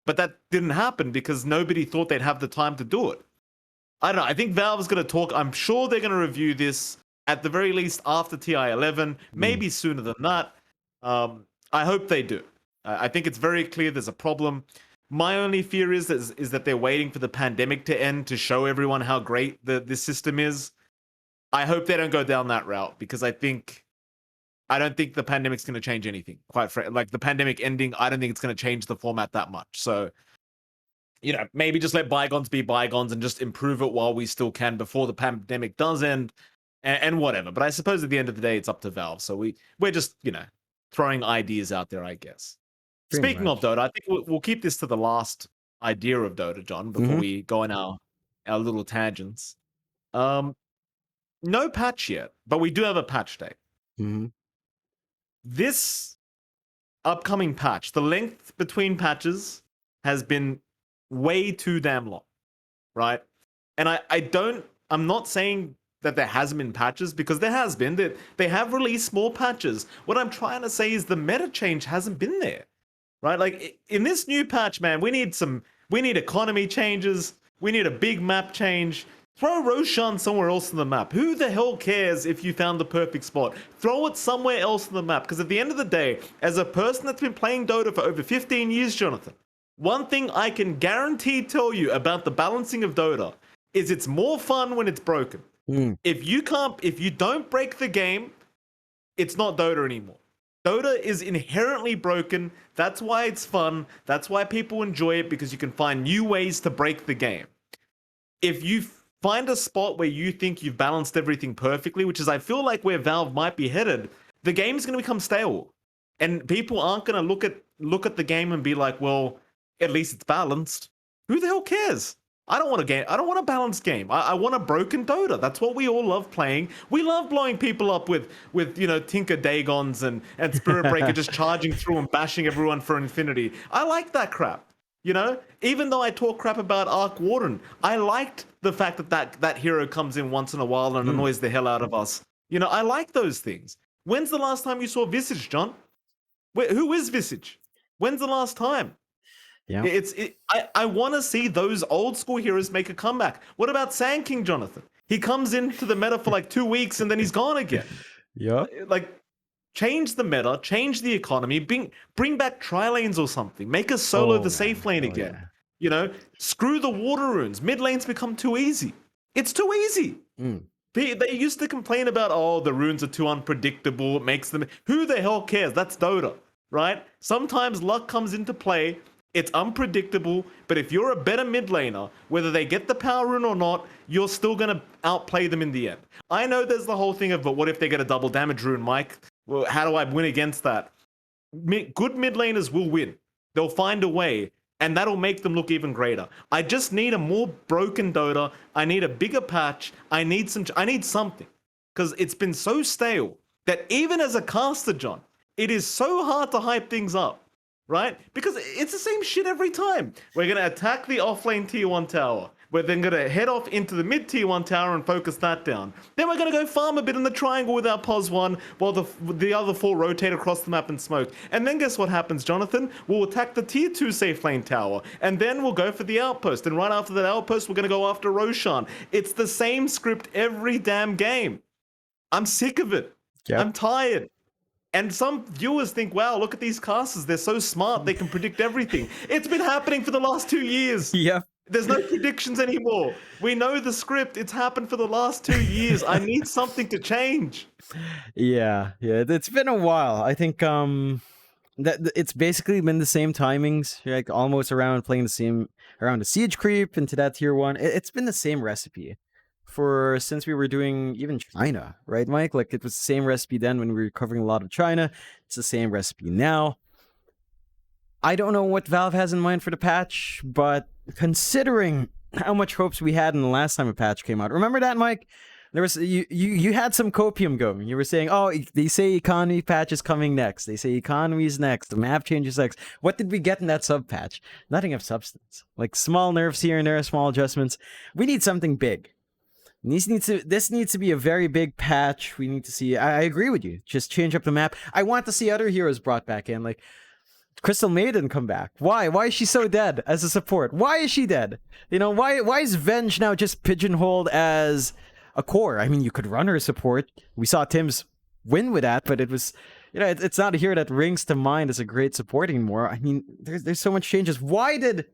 Speaker 2: But that didn't happen because nobody thought they'd have the time to do it. I don't know. I think Valve's going to talk. I'm sure they're going to review this at the very least after TI11, maybe sooner than that. I hope they do. I think it's very clear there's a problem. My only fear is that they're waiting for the pandemic to end to show everyone how great this system is. I hope they don't go down that route because I don't think the pandemic's going to change anything. Quite frankly, like the pandemic ending, I don't think it's going to change the format that much. So, maybe just let bygones be bygones and just improve it while we still can before the pandemic does end, and whatever. But I suppose at the end of the day, it's up to Valve. So we're just throwing ideas out there, I guess.
Speaker 1: Pretty
Speaker 2: Speaking
Speaker 1: much.
Speaker 2: of Dota, I think we'll keep this to the last idea of Dota, John, before we go on our little tangents. No patch yet, but we do have a patch date. This upcoming patch, the length between patches has been way too damn long, right? And I'm not saying that there hasn't been patches, because there has been. They have released small patches. What I'm trying to say is the meta change hasn't been there, right? Like in this new patch, man, we need economy changes. We need a big map change. Throw Roshan somewhere else on the map. Who the hell cares if you found the perfect spot? Throw it somewhere else on the map. Because at the end of the day, as a person that's been playing Dota for over 15 years, Jonathan, one thing I can guarantee tell you about the balancing of Dota is it's more fun when it's broken. If you don't break the game, it's not Dota anymore. Dota is inherently broken. That's why it's fun. That's why people enjoy it, because you can find new ways to break the game. If you find a spot where you think you've balanced everything perfectly, which is I feel like where Valve might be headed, the game's going to become stale. And people aren't going to look at the game and be like, well, at least it's balanced. Who the hell cares? I don't want a game. I don't want a balanced game. I want a broken Dota. That's what we all love playing. We love blowing people up with Tinker Dagons and Spirit Breaker just charging through and bashing everyone for infinity. I like that crap. Even though I talk crap about Arc Warden, I liked the fact that hero comes in once in a while and annoys the hell out of us. I like those things. When's the last time you saw Visage, John? Who is Visage? When's the last time?
Speaker 1: Yeah.
Speaker 2: I want to see those old school heroes make a comeback. What about Sand King, Jonathan? He comes into the meta for like 2 weeks and then he's gone again.
Speaker 1: Yeah.
Speaker 2: Like, change the meta, change the economy, bring back tri-lanes or something. Make us solo the safe lane again. Yeah. Screw the water runes. Mid lanes become too easy. It's too easy. They used to complain about, oh, the runes are too unpredictable. It makes them... Who the hell cares? That's Dota, right? Sometimes luck comes into play. It's unpredictable, but if you're a better mid laner, whether they get the power rune or not, you're still going to outplay them in the end. I know there's the whole thing of, but what if they get a double damage rune, Mike? Well, how do I win against that? Good mid laners will win. They'll find a way, and that'll make them look even greater. I just need a more broken Dota. I need a bigger patch. I need something. Because it's been so stale that even as a caster, John, it is so hard to hype things up. Right? Because it's the same shit every time. We're going to attack the offlane tier 1 tower. We're then going to head off into the mid tier 1 tower and focus that down. Then we're going to go farm a bit in the triangle with our POS 1 while the other 4 rotate across the map and smoke. And then guess what happens, Jonathan? We'll attack the tier 2 safe lane tower. And then we'll go for the outpost. And right after that outpost, we're going to go after Roshan. It's the same script every damn game. I'm sick of it. Yep. I'm tired. And some viewers think, wow, look at these casters. They're so smart. They can predict everything. It's been happening for the last 2 years.
Speaker 1: Yeah.
Speaker 2: There's no predictions anymore. We know the script. It's happened for the last 2 years. I need something to change.
Speaker 1: Yeah, it's been a while. I think that it's basically been the same timings, like almost around playing around the siege creep into that tier 1. It's been the same recipe for since we were doing even China, right, Mike? Like it was the same recipe then when we were covering a lot of China. It's the same recipe now. I don't know what Valve has in mind for the patch, but considering how much hopes we had in the last time a patch came out, remember that, Mike? There was you had some copium going. You were saying, "Oh, they say economy patch is coming next. They say economy is next. The map changes next." What did we get in that sub patch? Nothing of substance. Like small nerfs here and there, small adjustments. We need something big. This needs to be a very big patch. We need to see. I agree with you. Just change up the map. I want to see other heroes brought back in, like Crystal Maiden come back. Why? Why is she so dead as a support? Why is she dead? You know, why is Venge now just pigeonholed as a core? I mean, you could run her support. We saw Tim's win with that, but it was, you know, it's not a hero that rings to mind as a great support anymore. I mean, there's so much changes. Why did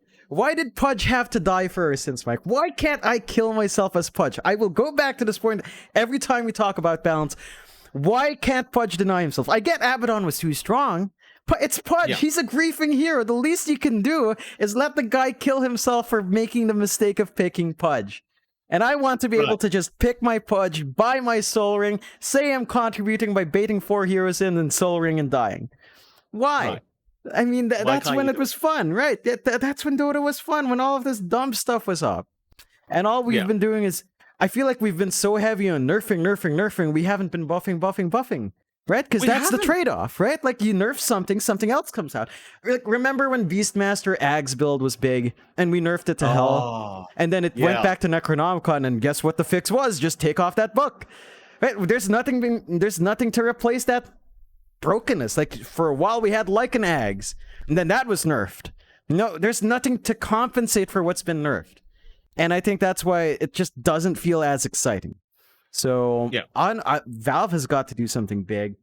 Speaker 1: Pudge have to die for her since, Mike? Why can't I kill myself as Pudge? I will go back to this point every time we talk about balance. Why can't Pudge deny himself? I get Abaddon was too strong, but it's Pudge. Yeah. He's a griefing hero. The least you can do is let the guy kill himself for making the mistake of picking Pudge. And I want to be able to just pick my Pudge, buy my Soul Ring, say I'm contributing by baiting 4 heroes in and Soul Ring and dying. Why?
Speaker 2: Right.
Speaker 1: I mean, that's when it was fun, right? That's when Dota was fun, when all of this dumb stuff was up. And all we've been doing is, I feel like we've been so heavy on nerfing, we haven't been buffing. Right? Because that's the trade-off, right? Like, you nerf something else comes out. Like, remember when Beastmaster Ag's build was big, and we nerfed it to hell? And then it went back to Necronomicon, and guess what the fix was? Just take off that book. Right? There's nothing to replace that brokenness. Like, for a while we had Lycan Ags, and then that was nerfed. No, there's nothing to compensate for what's been nerfed. And I think that's why it just doesn't feel as exciting. So Valve has got to do something big.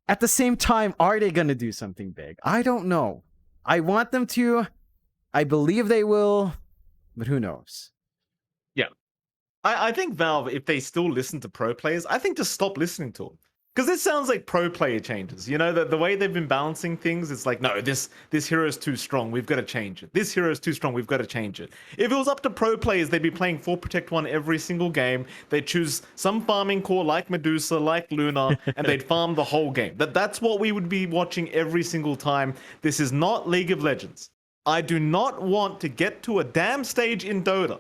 Speaker 1: At the same time, are they going to do something big? I don't know. I want them to. I believe they will, but who knows?
Speaker 2: Yeah. I think Valve, if they still listen to pro players, I think just stop listening to them. Because this sounds like pro player changes. You know, the way they've been balancing things, it's like, no, this hero is too strong, we've got to change it. This hero is too strong, we've got to change it. If it was up to pro players, they'd be playing 4 Protect 1 every single game. They'd choose some farming core like Medusa, like Luna, and they'd farm the whole game. That's what we would be watching every single time. This is not League of Legends. I do not want to get to a damn stage in Dota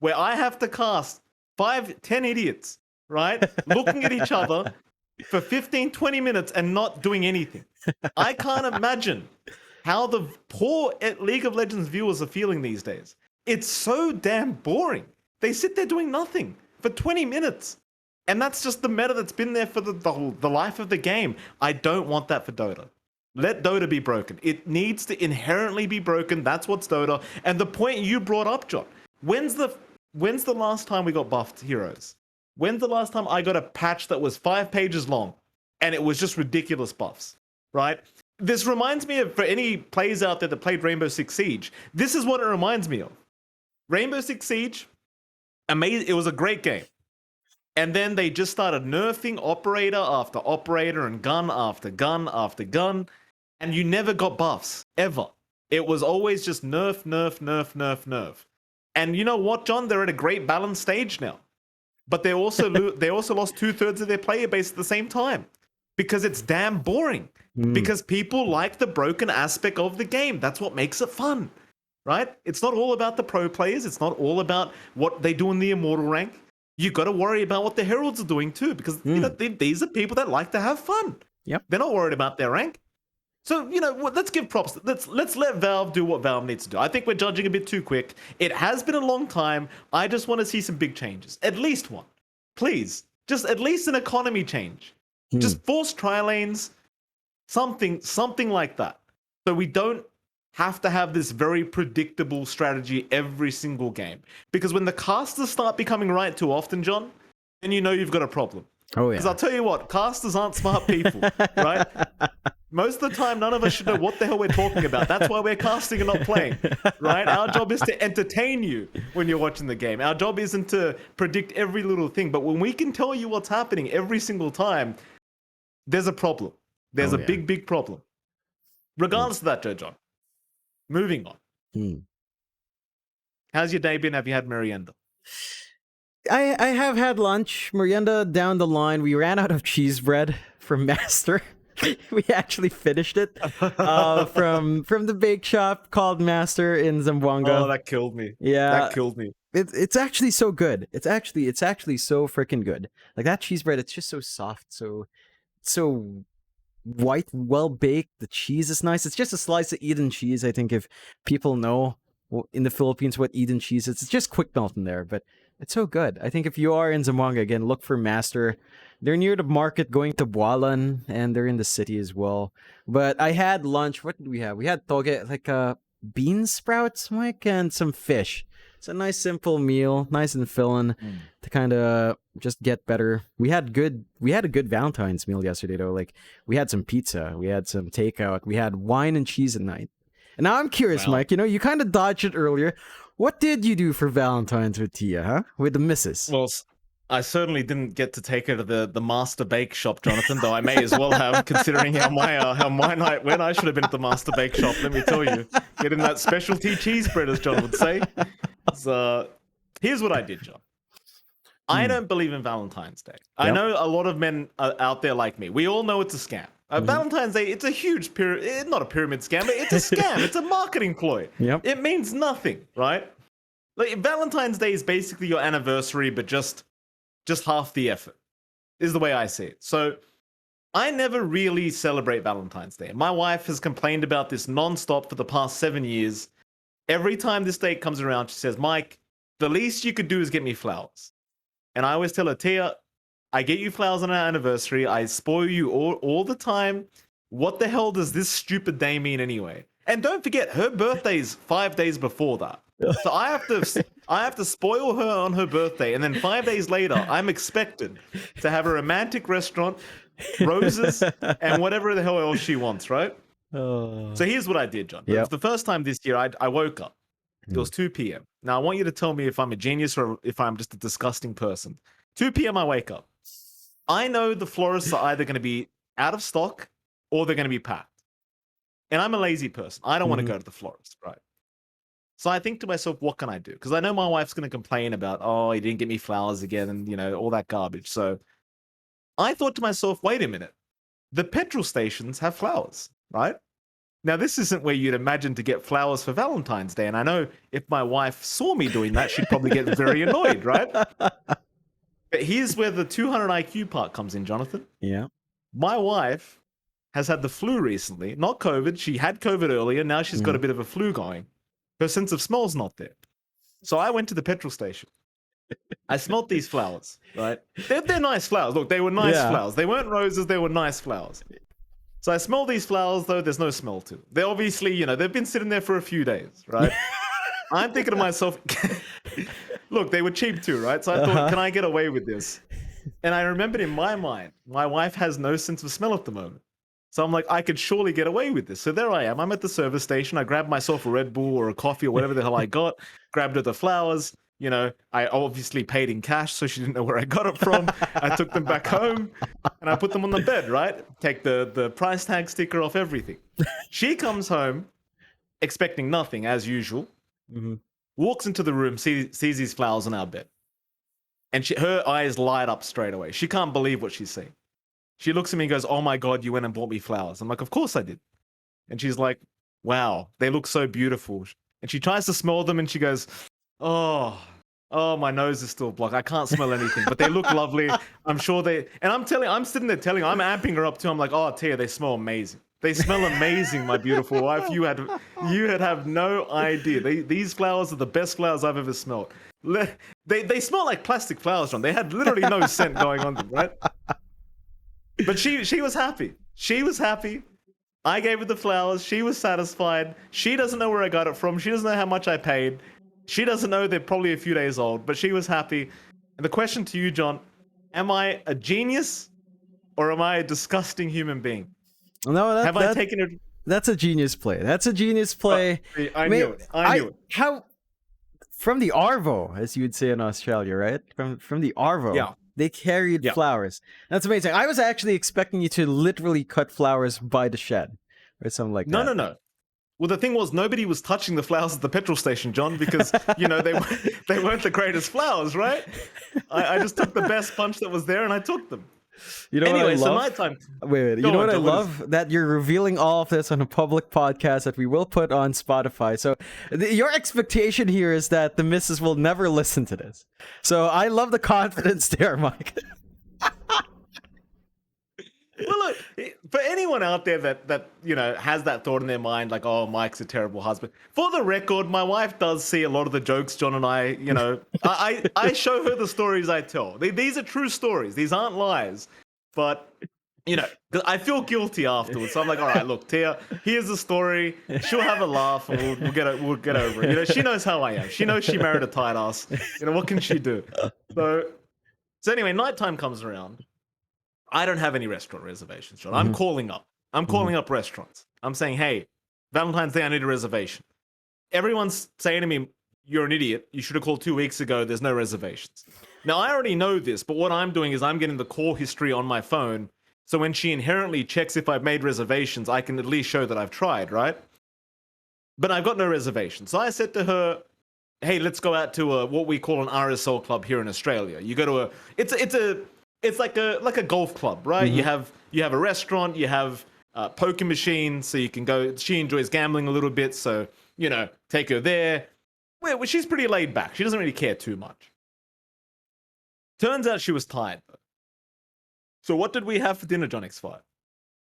Speaker 2: where I have to cast 5-10 idiots, right? Looking at each other for 15-20 minutes and not doing anything. I can't imagine how the poor League of Legends viewers are feeling these days. It's so damn boring. They sit there doing nothing for 20 minutes. And that's just the meta that's been there for the life of the game. I don't want that for Dota. Let Dota be broken. It needs to inherently be broken. That's what's Dota. And the point you brought up, John, when's the last time we got buffed heroes? When's the last time I got a patch that was 5 pages long and it was just ridiculous buffs, right? This reminds me of, for any players out there that played Rainbow Six Siege, this is what it reminds me of. Rainbow Six Siege, amazing. It was a great game. And then they just started nerfing operator after operator and gun after gun after gun. And you never got buffs, ever. It was always just nerf. And you know what, John? They're at a great balanced stage now. But they also lost 2/3 of their player base at the same time because it's damn boring. Because people like the broken aspect of the game. That's what makes it fun, right? It's not all about the pro players. It's not all about what they do in the immortal rank. You got to worry about what the heralds are doing too, because you know these are people that like to have fun.
Speaker 1: Yep,
Speaker 2: they're not worried about their rank. So, you know, let's give props. Let's let Valve do what Valve needs to do. I think we're judging a bit too quick. It has been a long time. I just want to see some big changes. At least one. Please. Just at least an economy change. Just force tri-lanes. Something like that. So we don't have to have this very predictable strategy every single game. Because when the casters start becoming right too often, John, then you know you've got a problem.
Speaker 1: Oh, yeah.
Speaker 2: Because I'll tell you what, casters aren't smart people, right? Most of the time, none of us should know what the hell we're talking about. That's why we're casting and not playing, right? Our job is to entertain you when you're watching the game. Our job isn't to predict every little thing. But when we can tell you what's happening every single time, there's a problem. There's a big, big problem. Regardless of that, Joe John. Moving on. How's your day been? Have you had merienda?
Speaker 1: I have had lunch. Merienda down the line. We ran out of cheese bread from Master. We actually finished it from the bake shop called Master in Zamboanga.
Speaker 2: Oh, that killed me.
Speaker 1: Yeah,
Speaker 2: that killed me.
Speaker 1: It's actually so good. It's actually so freaking good. Like that cheese bread, it's just so soft, so white, well baked. The cheese is nice. It's just a slice of Eden cheese. I think if people know in the Philippines what Eden cheese is, it's just quick melt in there, but it's so good. I think if you are in Zamboanga, again, look for Master. They're near the market going to Bualan, and they're in the city as well. But I had lunch. What did we have? We had toge, like bean sprouts, Mike, and some fish. It's a nice simple meal, nice and filling to kind of just get better. We had a good Valentine's meal yesterday though. Like we had some pizza, we had some takeout, we had wine and cheese at night. And now I'm curious, Mike, you kind of dodged it earlier. What did you do for Valentine's with Tia, huh? With the missus?
Speaker 2: Well, I certainly didn't get to take her to the Master Bake Shop, Jonathan, though I may as well have, considering how my night went. I should have been at the Master Bake Shop, let me tell you. Getting that specialty cheese bread, as John would say. So, here's what I did, John. I don't believe in Valentine's Day. Yep. I know a lot of men are out there like me. We all know it's a scam. Valentine's Day, it's a huge pyramid, not a pyramid scam, but it's a scam. It's a marketing ploy.
Speaker 1: Yep.
Speaker 2: It means nothing, right? Like Valentine's Day is basically your anniversary, but just half the effort, is the way I see it. So I never really celebrate Valentine's Day. My wife has complained about this nonstop for the past 7 years. Every time this date comes around, she says, Mike, the least you could do is get me flowers. And I always tell her, Tia, I get you flowers on our anniversary. I spoil you all the time. What the hell does this stupid day mean anyway? And don't forget, her birthday's 5 days before that. So I have to spoil her on her birthday, and then 5 days later, I'm expected to have a romantic restaurant, roses, and whatever the hell else she wants, right? So here's what I did, John. Yep. For the first time this year, I woke up. It was 2 p.m. Now, I want you to tell me if I'm a genius or if I'm just a disgusting person. 2 p.m. I wake up. I know the florists are either going to be out of stock or they're going to be packed. And I'm a lazy person. I don't want to go to the florist, right? So I think to myself, what can I do? Because I know my wife's going to complain about, oh, he didn't get me flowers again and, all that garbage. So I thought to myself, wait a minute. The petrol stations have flowers, right? Now, this isn't where you'd imagine to get flowers for Valentine's Day. And I know if my wife saw me doing that, she'd probably get very annoyed, right? But here's where the 200 IQ part comes in, Jonathan.
Speaker 1: Yeah.
Speaker 2: My wife has had the flu recently. Not COVID. She had COVID earlier. Now she's got a bit of a flu going. Her sense of smell's not there. So I went to the petrol station. I smelled these flowers, right? They're nice flowers. Look, they were nice flowers. They weren't roses. They were nice flowers. So I smell these flowers, though there's no smell to them. They obviously, they've been sitting there for a few days, right? I'm thinking to myself, look, they were cheap too, right? So I thought, can I get away with this? And I remembered in my mind, my wife has no sense of smell at the moment. So I'm like, I could surely get away with this. So there I am. I'm at the service station. I grabbed myself a Red Bull or a coffee or whatever the hell I got. Grabbed her the flowers. I obviously paid in cash, so she didn't know where I got it from. I took them back home and I put them on the bed, right? Take the price tag sticker off everything. She comes home expecting nothing, as usual. Walks into the room, sees these flowers on our bed. And her eyes light up straight away. She can't believe what she's seeing. She looks at me and goes, oh my God, you went and bought me flowers. I'm like, of course I did. And she's like, wow, they look so beautiful. And she tries to smell them and she goes, oh, my nose is still blocked. I can't smell anything, but they look lovely. I'm sure and I'm sitting there telling her, I'm amping her up too. I'm like, oh, Tia, they smell amazing. They smell amazing, my beautiful wife. You have no idea. These flowers are the best flowers I've ever smelled. They smell like plastic flowers, John. They had literally no scent going on them, right? But she was happy. She was happy. I gave her the flowers. She was satisfied. She doesn't know where I got it from. She doesn't know how much I paid. She doesn't know they're probably a few days old, but she was happy. And the question to you, John, am I a genius or am I a disgusting human being?
Speaker 1: No,
Speaker 2: Have I taken it?
Speaker 1: that's a genius play. That's a genius play.
Speaker 2: I knew it. I knew it.
Speaker 1: How from the Arvo, as you would say in Australia, right? From the Arvo,
Speaker 2: Yeah.
Speaker 1: they carried
Speaker 2: Yeah.
Speaker 1: flowers. That's amazing. I was actually expecting you to literally cut flowers by the shed or something like that.
Speaker 2: No. Well, the thing was, nobody was touching the flowers at the petrol station, John, because they weren't the greatest flowers, right? I just took the best bunch that was there and I took them.
Speaker 1: You know
Speaker 2: Anyway,
Speaker 1: what I
Speaker 2: so
Speaker 1: love?
Speaker 2: nighttime.
Speaker 1: Wait. You
Speaker 2: Go
Speaker 1: know
Speaker 2: on,
Speaker 1: what I
Speaker 2: John,
Speaker 1: love? That you're revealing all of this on a public podcast that we will put on Spotify. So your expectation here is that the missus will never listen to this. So I love the confidence there, Mike.
Speaker 2: Well, look, for anyone out there that has that thought in their mind, like, oh, Mike's a terrible husband. For the record, my wife does see a lot of the jokes John and I, I show her the stories I tell. These are true stories. These aren't lies. But, I feel guilty afterwards. So I'm like, all right, look, Tia, here's the story. She'll have a laugh and we'll get over it. She knows how I am. She knows she married a tight ass. What can she do? So anyway, nighttime comes around. I don't have any restaurant reservations, John. I'm calling up. I'm calling up restaurants. I'm saying, hey, Valentine's Day, I need a reservation. Everyone's saying to me, you're an idiot. You should have called 2 weeks ago. There's no reservations. Now, I already know this, but what I'm doing is I'm getting the call history on my phone. So when she inherently checks if I've made reservations, I can at least show that I've tried, right? But I've got no reservations. So I said to her, hey, let's go out to what we call an RSL club here in Australia. You go to it's like a golf club, right?
Speaker 1: Mm-hmm.
Speaker 2: You have a restaurant, you have poker machines, so you can go. She enjoys gambling a little bit, so take her there. Well, she's pretty laid back. She doesn't really care too much. Turns out she was tired though. So what did we have for dinner, John X5?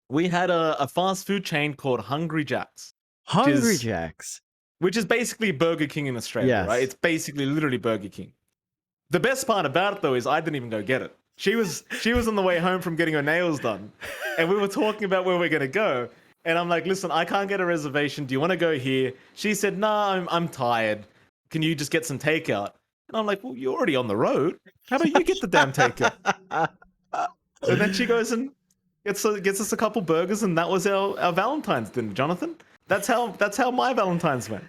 Speaker 2: We had a fast food chain called Hungry Jack's.
Speaker 1: Hungry Jack's,
Speaker 2: which is basically Burger King in Australia,
Speaker 1: Yes.
Speaker 2: right? It's basically literally Burger King. The best part about it though is I didn't even go get it. She was on the way home from getting her nails done, and we were talking about where we're gonna go. And I'm like, listen, I can't get a reservation. Do you want to go here? She said, nah, I'm tired. Can you just get some takeout? And I'm like, well, you're already on the road. How about you get the damn takeout? So then she goes and gets us a couple burgers, and that was our Valentine's dinner, Jonathan. That's how my Valentine's went.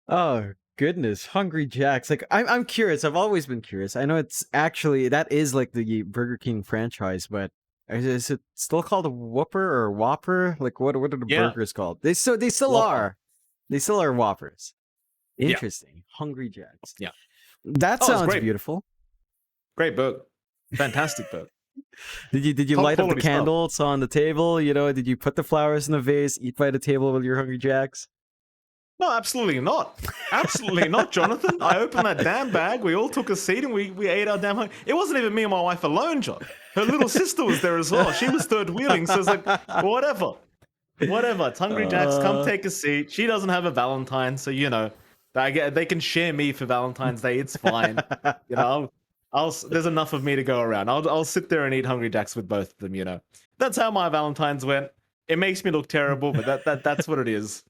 Speaker 1: Oh goodness, Hungry Jack's. Like I'm curious. I've always been curious. I know that is like the Burger King franchise, but is it still called a Whopper or Whopper? Like what are the burgers called? They still
Speaker 2: Whopper.
Speaker 1: are. They still are Whoppers. Interesting.
Speaker 2: Yeah.
Speaker 1: Hungry Jack's.
Speaker 2: Yeah.
Speaker 1: That sounds beautiful.
Speaker 2: Great burger. Fantastic burger.
Speaker 1: Did you light up the candles on the table? Did you put the flowers in the vase, eat by the table with your Hungry Jacks?
Speaker 2: No, absolutely not. Absolutely not, Jonathan. I opened that damn bag. We all took a seat and we ate our damn. It wasn't even me and my wife alone, John. Her little sister was there as well. She was third wheeling, so it's like, whatever. It's Hungry Jack's. Come take a seat. She doesn't have a Valentine, so they can share me for Valentine's Day. It's fine. There's enough of me to go around. I'll sit there and eat Hungry Jacks with both of them. That's how my Valentine's went. It makes me look terrible, but that's what it is.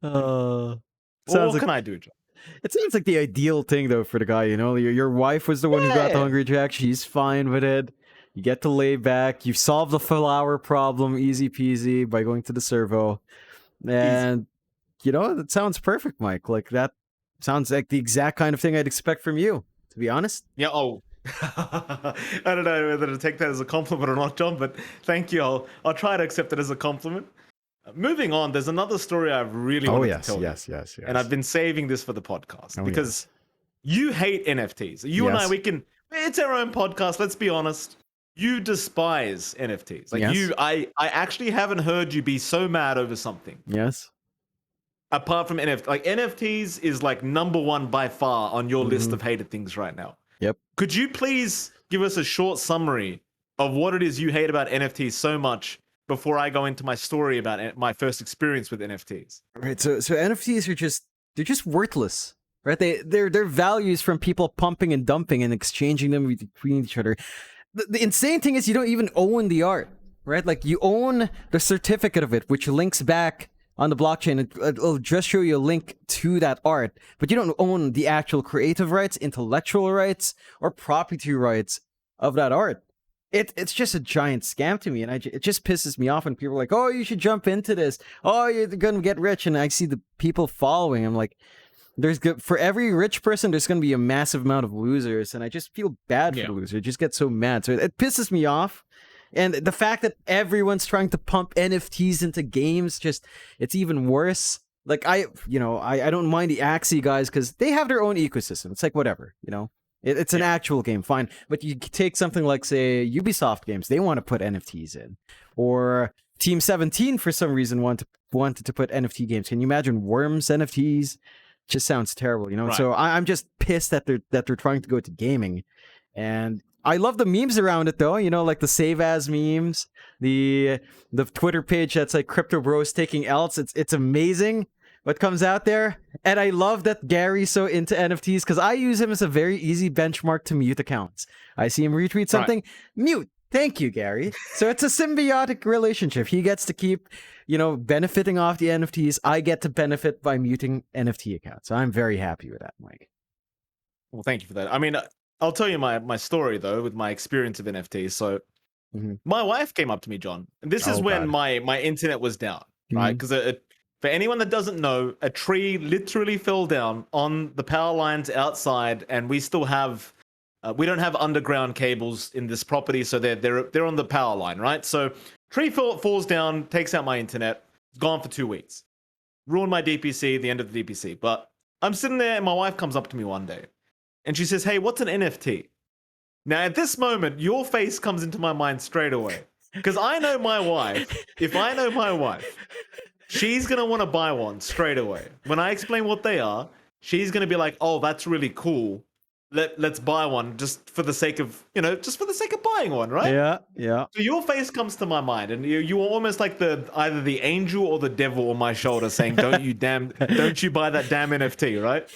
Speaker 1: What
Speaker 2: can I do, John?
Speaker 1: It seems like the ideal thing though for the guy. Your wife was the one who got the Hungry Jack. She's fine with it. You get to lay back. You solve the flower problem easy peasy by going to the servo, and that sounds perfect, Mike. Like that sounds like the exact kind of thing I'd expect from you. To be honest.
Speaker 2: Yeah. Oh, I don't know whether to take that as a compliment or not, John. But thank you. I'll try to accept it as a compliment. Moving on, there's another story I've really wanted to tell you. Yes. And I've been saving this for the podcast because you hate NFTs. You and I, it's our own podcast. Let's be honest. You despise NFTs. I actually haven't heard you be so mad over something.
Speaker 1: Yes.
Speaker 2: Apart from NFTs is like number one by far on your list of hated things right now.
Speaker 1: Yep.
Speaker 2: Could you please give us a short summary of what it is you hate about NFTs so much before I go into my story about my first experience with NFTs?
Speaker 1: Right. So NFTs they're just worthless, right? They're values from people pumping and dumping and exchanging them between each other. The insane thing is you don't even own the art, right? Like you own the certificate of it, which links back on the blockchain. It'll just show you a link to that art, but you don't own the actual creative rights, intellectual rights, or property rights of that art. it's just a giant scam to me, and it just pisses me off when people are like, "Oh, you should jump into this. Oh, you're gonna get rich," and I see the people following. I'm like, for every rich person, there's gonna be a massive amount of losers, and I just feel bad for the loser. I just get so mad, so it pisses me off. And the fact that everyone's trying to pump NFTs into games, it's even worse. Like I don't mind the Axie guys because they have their own ecosystem. It's like whatever, it's an actual game, fine. But you take something like, say, Ubisoft games, they want to put NFTs in, or Team 17 for some reason wanted to put NFT games. Can you imagine Worms NFTs? Just sounds terrible,
Speaker 2: Right.
Speaker 1: So I'm just pissed that they're trying to go to gaming, and I love the memes around it though. Like the save as memes, the Twitter page that's like Crypto Bros taking L's. It's amazing what comes out there, and I love that Gary's so into NFTs because I use him as a very easy benchmark to mute accounts. I see him retweet something, mute. Thank you, Gary. So it's a symbiotic relationship. He gets to keep, benefiting off the NFTs. I get to benefit by muting NFT accounts. So I'm very happy with that, Mike.
Speaker 2: Well, thank you for that. I mean, I'll tell you my story though with my experience of NFTs. So my wife came up to me, John, and this is when my internet was down, right? Because for anyone that doesn't know, a tree literally fell down on the power lines outside, and we still have we don't have underground cables in this property, so they're on the power line, right? So tree falls down, takes out my internet, it's gone for 2 weeks, ruined my DPC, the end of the DPC. But I'm sitting there, and my wife comes up to me one day, and she says, "Hey, what's an NFT?" Now, at this moment, your face comes into my mind straight away, because I know my wife. If I know my wife, she's gonna want to buy one straight away. When I explain what they are, she's gonna be like, "Oh, that's really cool. Let's buy one just for the sake of, just for the sake of buying one, right?"
Speaker 1: Yeah.
Speaker 2: So your face comes to my mind, and you were almost like either the angel or the devil on my shoulder saying, don't you buy that damn NFT, right?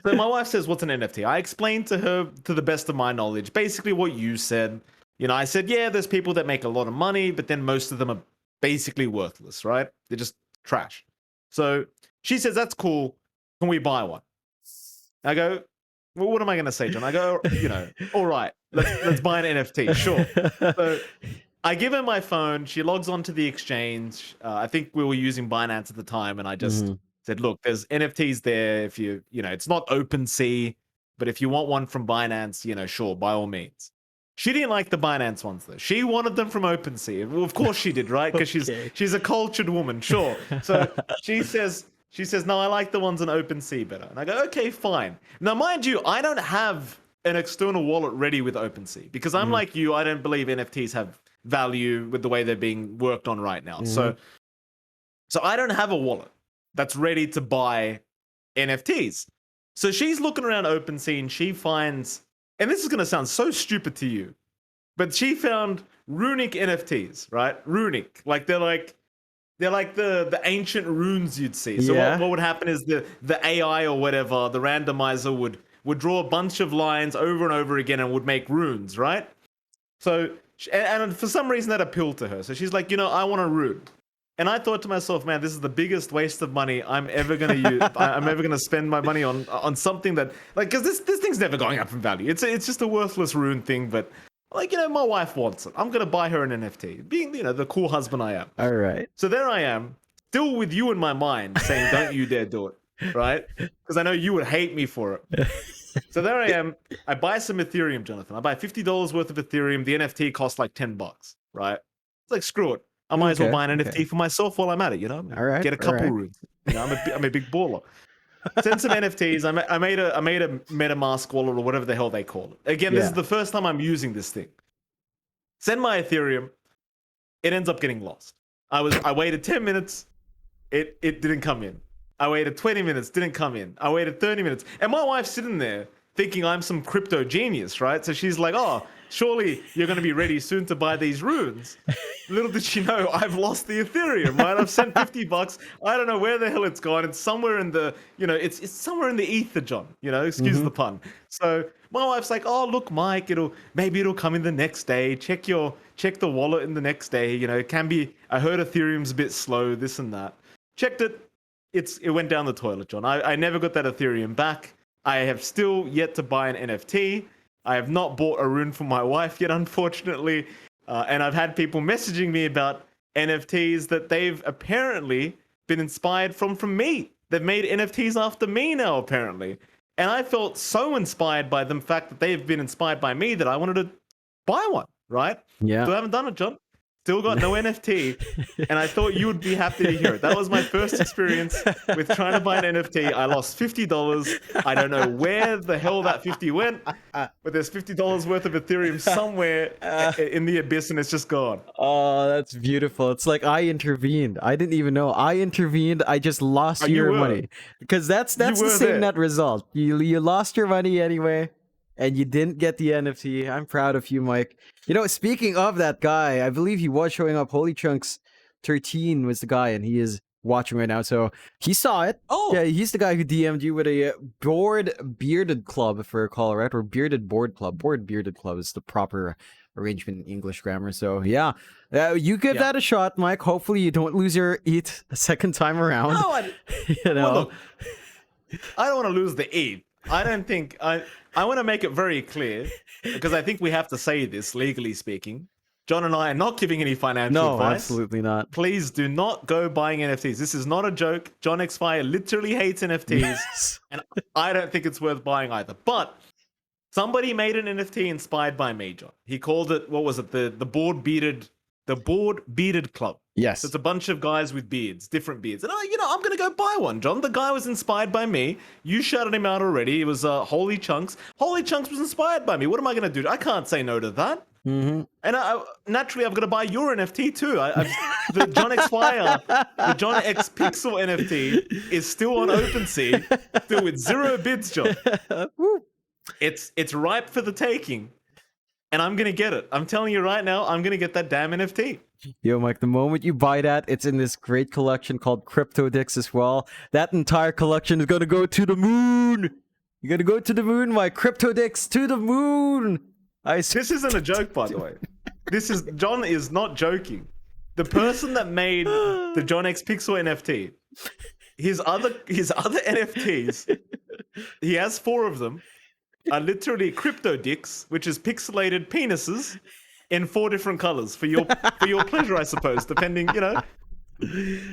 Speaker 2: So my wife says, "What's an NFT?" I explained to her, to the best of my knowledge, basically what you said. I said, yeah, there's people that make a lot of money, but then most of them are basically worthless, right? They're just trash. So she says, "That's cool. Can we buy one?" I go, "Well, what am I going to say, John?" I go, all right, let's buy an NFT. Sure. So I give her my phone. She logs onto the exchange. I think we were using Binance at the time, and I just said, "Look, there's NFTs there. If it's not OpenSea, but if you want one from Binance, sure, by all means." She didn't like the Binance ones though. She wanted them from OpenSea. Well, of course she did, right? Because she's a cultured woman, sure. So she says, "No, I like the ones on OpenSea better." And I go, "Okay, fine." Now, mind you, I don't have an external wallet ready with OpenSea because I'm like you. I don't believe NFTs have value with the way they're being worked on right now. So I don't have a wallet that's ready to buy NFTs. So she's looking around OpenSea and she finds, and this is going to sound so stupid to you, but she found runic NFTs, right? Runic, they're like the ancient runes you'd see. So what would happen is the AI or whatever, the randomizer would draw a bunch of lines over and over again and would make runes, right? So, and for some reason that appealed to her. So she's like, I want a rune. And I thought to myself, man, this is the biggest waste of money I'm ever going to use. I'm ever going to spend my money on something that, because this thing's never going up in value. It's just a worthless rune thing, but my wife wants it. I'm going to buy her an NFT, being, the cool husband I am.
Speaker 1: All right.
Speaker 2: So there I am, still with you in my mind, saying, "Don't you dare do it," right? Because I know you would hate me for it. So there I am. I buy some Ethereum, Jonathan. I buy $50 worth of Ethereum. The NFT costs like $10, right? It's like, screw it. I might as well buy an NFT for myself while I'm at it,
Speaker 1: All right.
Speaker 2: Get a couple runes. I'm a big baller. Send some NFTs. I made a MetaMask wallet or whatever the hell they call it. Again, this is the first time I'm using this thing. Send my Ethereum. It ends up getting lost. I waited 10 minutes. It didn't come in. I waited 20 minutes. Didn't come in. I waited 30 minutes. And my wife's sitting there thinking I'm some crypto genius, right? So she's like, "Oh, surely you're going to be ready soon to buy these runes." Little did she know, I've lost the Ethereum, right? I've sent $50. I don't know where the hell it's gone. It's somewhere in the, it's somewhere in the ether, John. Excuse the pun. So my wife's like, "Oh, look, Mike, maybe it'll come in the next day. Check the wallet in the next day. It can be. I heard Ethereum's a bit slow, this and that. Checked it. It went down the toilet, John. I never got that Ethereum back. I have still yet to buy an NFT. I have not bought a rune for my wife yet, unfortunately. And I've had people messaging me about NFTs that they've apparently been inspired from me. They've made NFTs after me now, apparently. And I felt so inspired by the fact that they've been inspired by me that I wanted to buy one, right?
Speaker 1: Yeah.
Speaker 2: Still haven't done it, John. Still got no NFT. And I thought you would be happy to hear it. That was my first experience with trying to buy an NFT. I lost $50. I don't know where the hell that 50 went, but there's $50 worth of Ethereum somewhere in the abyss and it's just gone.
Speaker 1: Oh, that's beautiful. It's like I intervened. I didn't even know. I intervened. I just lost your money. Because that's the same net result. You lost your money anyway. And you didn't get the NFT. I'm proud of you, Mike. You know, speaking of that guy, I believe he was showing up. Holy Chunks 13 was the guy, and he is watching right now. So he saw it.
Speaker 2: Oh,
Speaker 1: yeah, he's the guy who DM'd you with a board bearded club, if I recall, right? Or bearded board club. Board bearded club is the proper arrangement in English grammar. So yeah, you give that a shot, Mike. Hopefully you don't lose your ETH a second time around.
Speaker 2: No,
Speaker 1: you know,
Speaker 2: well, look, I don't want to lose the ETH. I don't think I want to make it very clear, because I think we have to say this, legally speaking. John and I are not giving any financial advice.
Speaker 1: No, absolutely not.
Speaker 2: Please do not go buying NFTs. This is not a joke. John X Fire literally hates NFTs, and I don't think it's worth buying either. But somebody made an NFT inspired by me, John. He called it, what was it? The board bearded club.
Speaker 1: Yes.
Speaker 2: So it's a bunch of guys with beards, different beards. And I'm going to go buy one, John. The guy was inspired by me. You shouted him out already. It was Holy Chunks. Holy Chunks was inspired by me. What am I going to do? I can't say no to that.
Speaker 1: Mm-hmm.
Speaker 2: And naturally, I'm going to buy your NFT too. The John X Fire, the John X Pixel NFT is still on OpenSea, still with 0 bids, John. It's ripe for the taking. And I'm going to get it. I'm telling you right now, I'm going to get that damn NFT.
Speaker 1: Yo, Mike, the moment you buy that, it's in this great collection called Crypto Dicks as well. That entire collection is going to go to the moon. You're going to go to the moon, Mike. Crypto Dicks to the moon.
Speaker 2: This isn't a joke, by the way. John is not joking. The person that made the John X Pixel NFT, his other NFTs, he has 4 of them, are literally crypto dicks, which is pixelated penises in 4 different colors for your pleasure, I suppose, depending,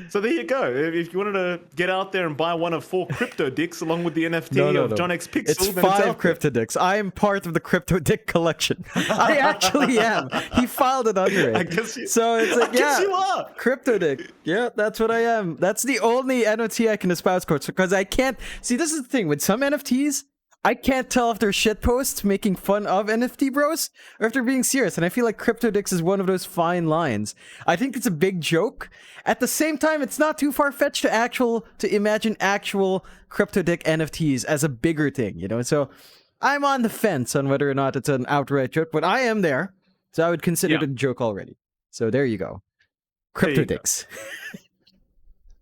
Speaker 2: So there you go. If you wanted to get out there and buy one of 4 crypto dicks along with the NFT of John X Pixel,
Speaker 1: it's 5 crypto dicks. I am part of the crypto dick collection. I actually am. He filed it under it.
Speaker 2: I guess you,
Speaker 1: so it's like,
Speaker 2: I guess you are.
Speaker 1: Crypto dick. Yeah, that's what I am. That's the only NFT I can espouse, coach, because I can't see. This is the thing with some NFTs. I can't tell if they're shitposts making fun of NFT bros or if they're being serious. And I feel like CryptoDicks is one of those fine lines. I think it's a big joke. At the same time, it's not too far-fetched to imagine actual CryptoDick NFTs as a bigger thing, So I'm on the fence on whether or not it's an outright joke, but I am there. So I would consider it a joke already. So there you go. CryptoDicks.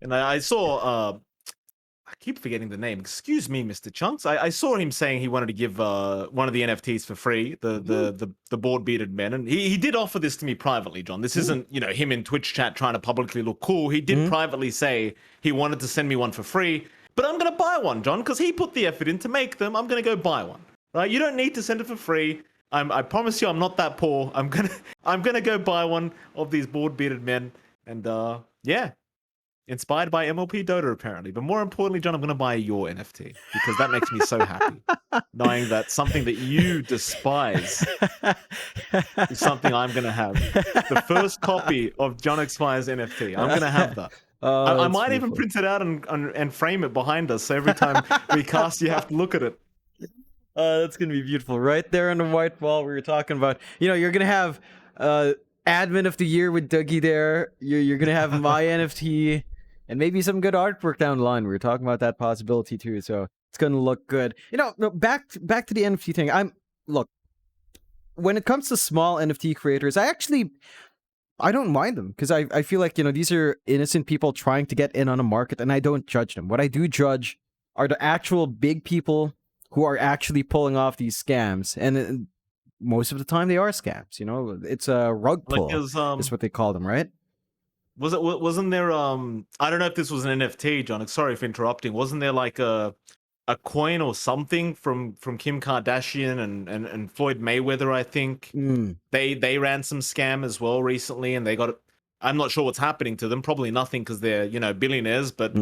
Speaker 2: And I saw... I keep forgetting the name. Excuse me, Mr. Chunks. I saw him saying he wanted to give one of the NFTs for free, the board bearded men, and he did offer this to me privately, John. This isn't him in Twitch chat trying to publicly look cool. He did privately say he wanted to send me one for free, but I'm gonna buy one, John, because he put the effort in to make them. I'm gonna go buy one. Right? You don't need to send it for free. I promise you, I'm not that poor. I'm gonna go buy one of these board bearded men, and yeah. Inspired by MLP Dota, apparently. But more importantly, John, I'm going to buy your NFT because that makes me so happy. Knowing that something that you despise is something I'm going to have. The first copy of John X Fire's NFT. I'm going to have that. I might even print it out and frame it behind us. So every time we cast, you have to look at it.
Speaker 1: That's going to be beautiful. Right there on the white wall we were talking about. You're going to have Admin of the Year with Dougie there. You're going to have my NFT. And maybe some good artwork down the line. We were talking about that possibility too, so it's going to look good. Back to the NFT thing. Look, when it comes to small NFT creators, I don't mind them because I feel like these are innocent people trying to get in on a market, and I don't judge them. What I do judge are the actual big people who are actually pulling off these scams, and most of the time they are scams. It's a rug pull. Is what they call them, right?
Speaker 2: Wasn't there I don't know if this was an NFT, John. Sorry for interrupting. Wasn't there like a a coin or something from Kim Kardashian and Floyd Mayweather, I think. They ran some scam as well recently, and they got. I'm not sure what's happening to them. Probably nothing because they're billionaires, but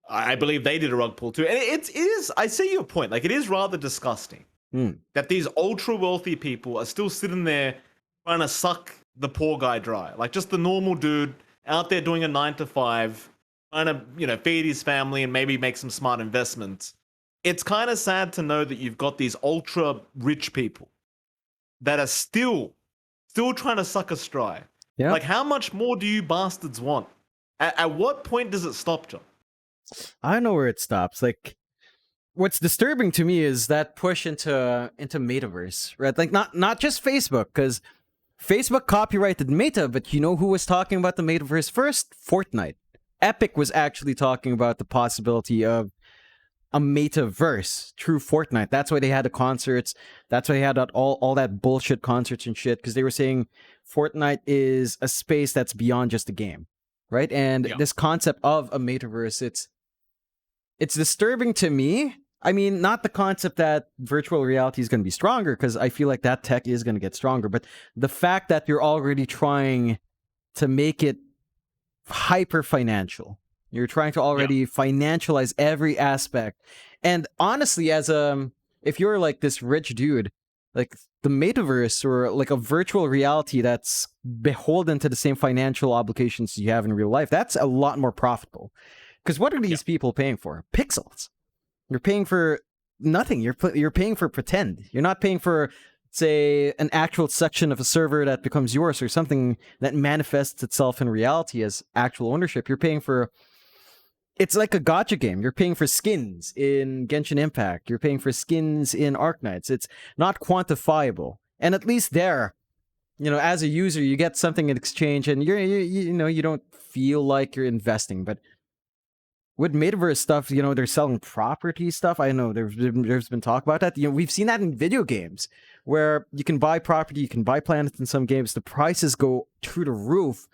Speaker 2: I believe they did a rug pull too. And it is. I see your point. Like, it is rather disgusting that these ultra wealthy people are still sitting there trying to suck the poor guy dry. Like, just the normal dude out there doing a 9 to 5, trying to feed his family and maybe make some smart investments. It's kind of sad to know that you've got these ultra rich people that are still trying to suck us dry. Yeah. Like, how much more do you bastards want? At what point does it stop, John?
Speaker 1: I don't know where it stops. Like, what's disturbing to me is that push into Metaverse, right? Like, not just Facebook, because Facebook copyrighted Meta, but you know who was talking about the Metaverse first? Fortnite. Epic was actually talking about the possibility of a Metaverse through Fortnite. That's why they had the concerts. That's why they had all that bullshit concerts and shit, because they were saying Fortnite is a space that's beyond just a game, right? And this concept of a Metaverse, it's disturbing to me. I mean, not the concept that virtual reality is going to be stronger, because I feel like that tech is going to get stronger, but the fact that you're already trying to make it hyper financial. You're trying to already financialize every aspect. And honestly, if you're like this rich dude, like the Metaverse or like a virtual reality that's beholden to the same financial obligations you have in real life, that's a lot more profitable. Because what are these people paying for? Pixels. You're paying for nothing. You're paying for pretend. You're not paying for, say, an actual section of a server that becomes yours or something that manifests itself in reality as actual ownership. You're paying for... It's like a gacha game. You're paying for skins in Genshin Impact. You're paying for skins in Arknights. It's not quantifiable. And at least there, as a user, you get something in exchange, and you don't feel like you're investing. But with Metaverse stuff, they're selling property stuff. I know there's been talk about that. We've seen that in video games where you can buy property, you can buy planets in some games. The prices go through the roof.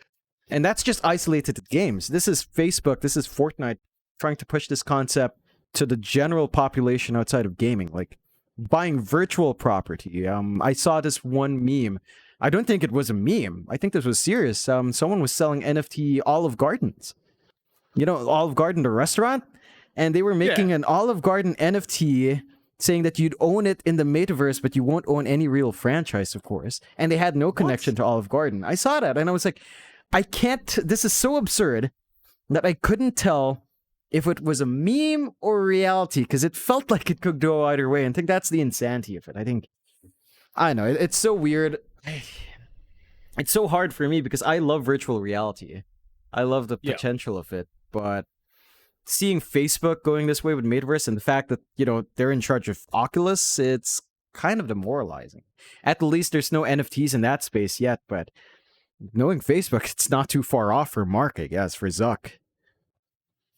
Speaker 1: And that's just isolated to games. This is Facebook, this is Fortnite trying to push this concept to the general population outside of gaming, like buying virtual property. I saw this one meme. I don't think it was a meme. I think this was serious. Someone was selling NFT Olive Gardens. Olive Garden, the restaurant? And they were making an Olive Garden NFT saying that you'd own it in the Metaverse, but you won't own any real franchise, of course. And they had no connection to Olive Garden. I saw that, and I was like... this is so absurd that I couldn't tell if it was a meme or reality, because it felt like it could go either way. And I think that's the insanity of it. I know, it's so weird. It's so hard for me because I love virtual reality. I love the potential of it. But seeing Facebook going this way with Metaverse and the fact that, they're in charge of Oculus, it's kind of demoralizing. At least there's no NFTs in that space yet, but... knowing Facebook, it's not too far off for Mark, I guess, for Zuck.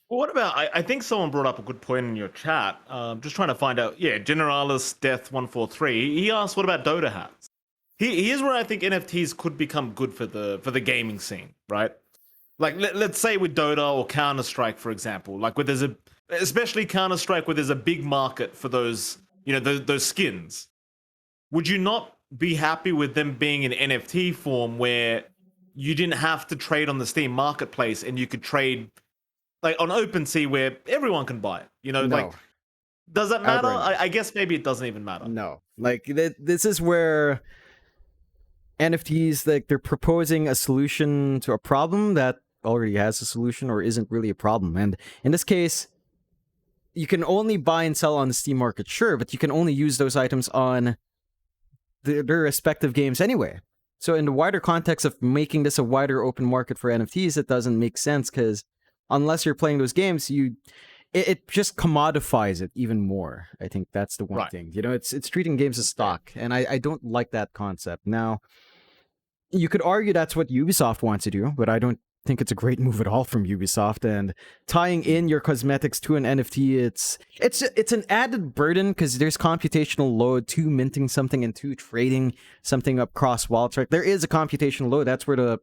Speaker 2: Well, what about, I think someone brought up a good point in your chat. Just trying to find out, Generalis Death 143, he asked, what about Dota hats? Here's where I think NFTs could become good for the gaming scene, right? Like, let's say with Dota or Counter-Strike, for example, like especially Counter-Strike, where there's a big market for those, those skins. Would you not be happy with them being in NFT form where you didn't have to trade on the Steam marketplace and you could trade like on OpenSea where everyone can buy it? No. Like, does that matter? I guess maybe it doesn't even matter.
Speaker 1: No, like this is where NFTs, like, they're proposing a solution to a problem that already has a solution or isn't really a problem. And in this case, you can only buy and sell on the Steam market, sure, but you can only use those items on their respective games anyway. So in the wider context of making this a wider open market for NFTs, it doesn't make sense, because unless you're playing those games, it just commodifies it even more. I think that's the one thing. It's treating games as stock, and I don't like that concept. Now, you could argue that's what Ubisoft wants to do, but I don't think it's a great move at all from Ubisoft. And tying in your cosmetics to an NFT, it's an added burden, because there's computational load to minting something and to trading something across wallets. Right? There is a computational load. That's where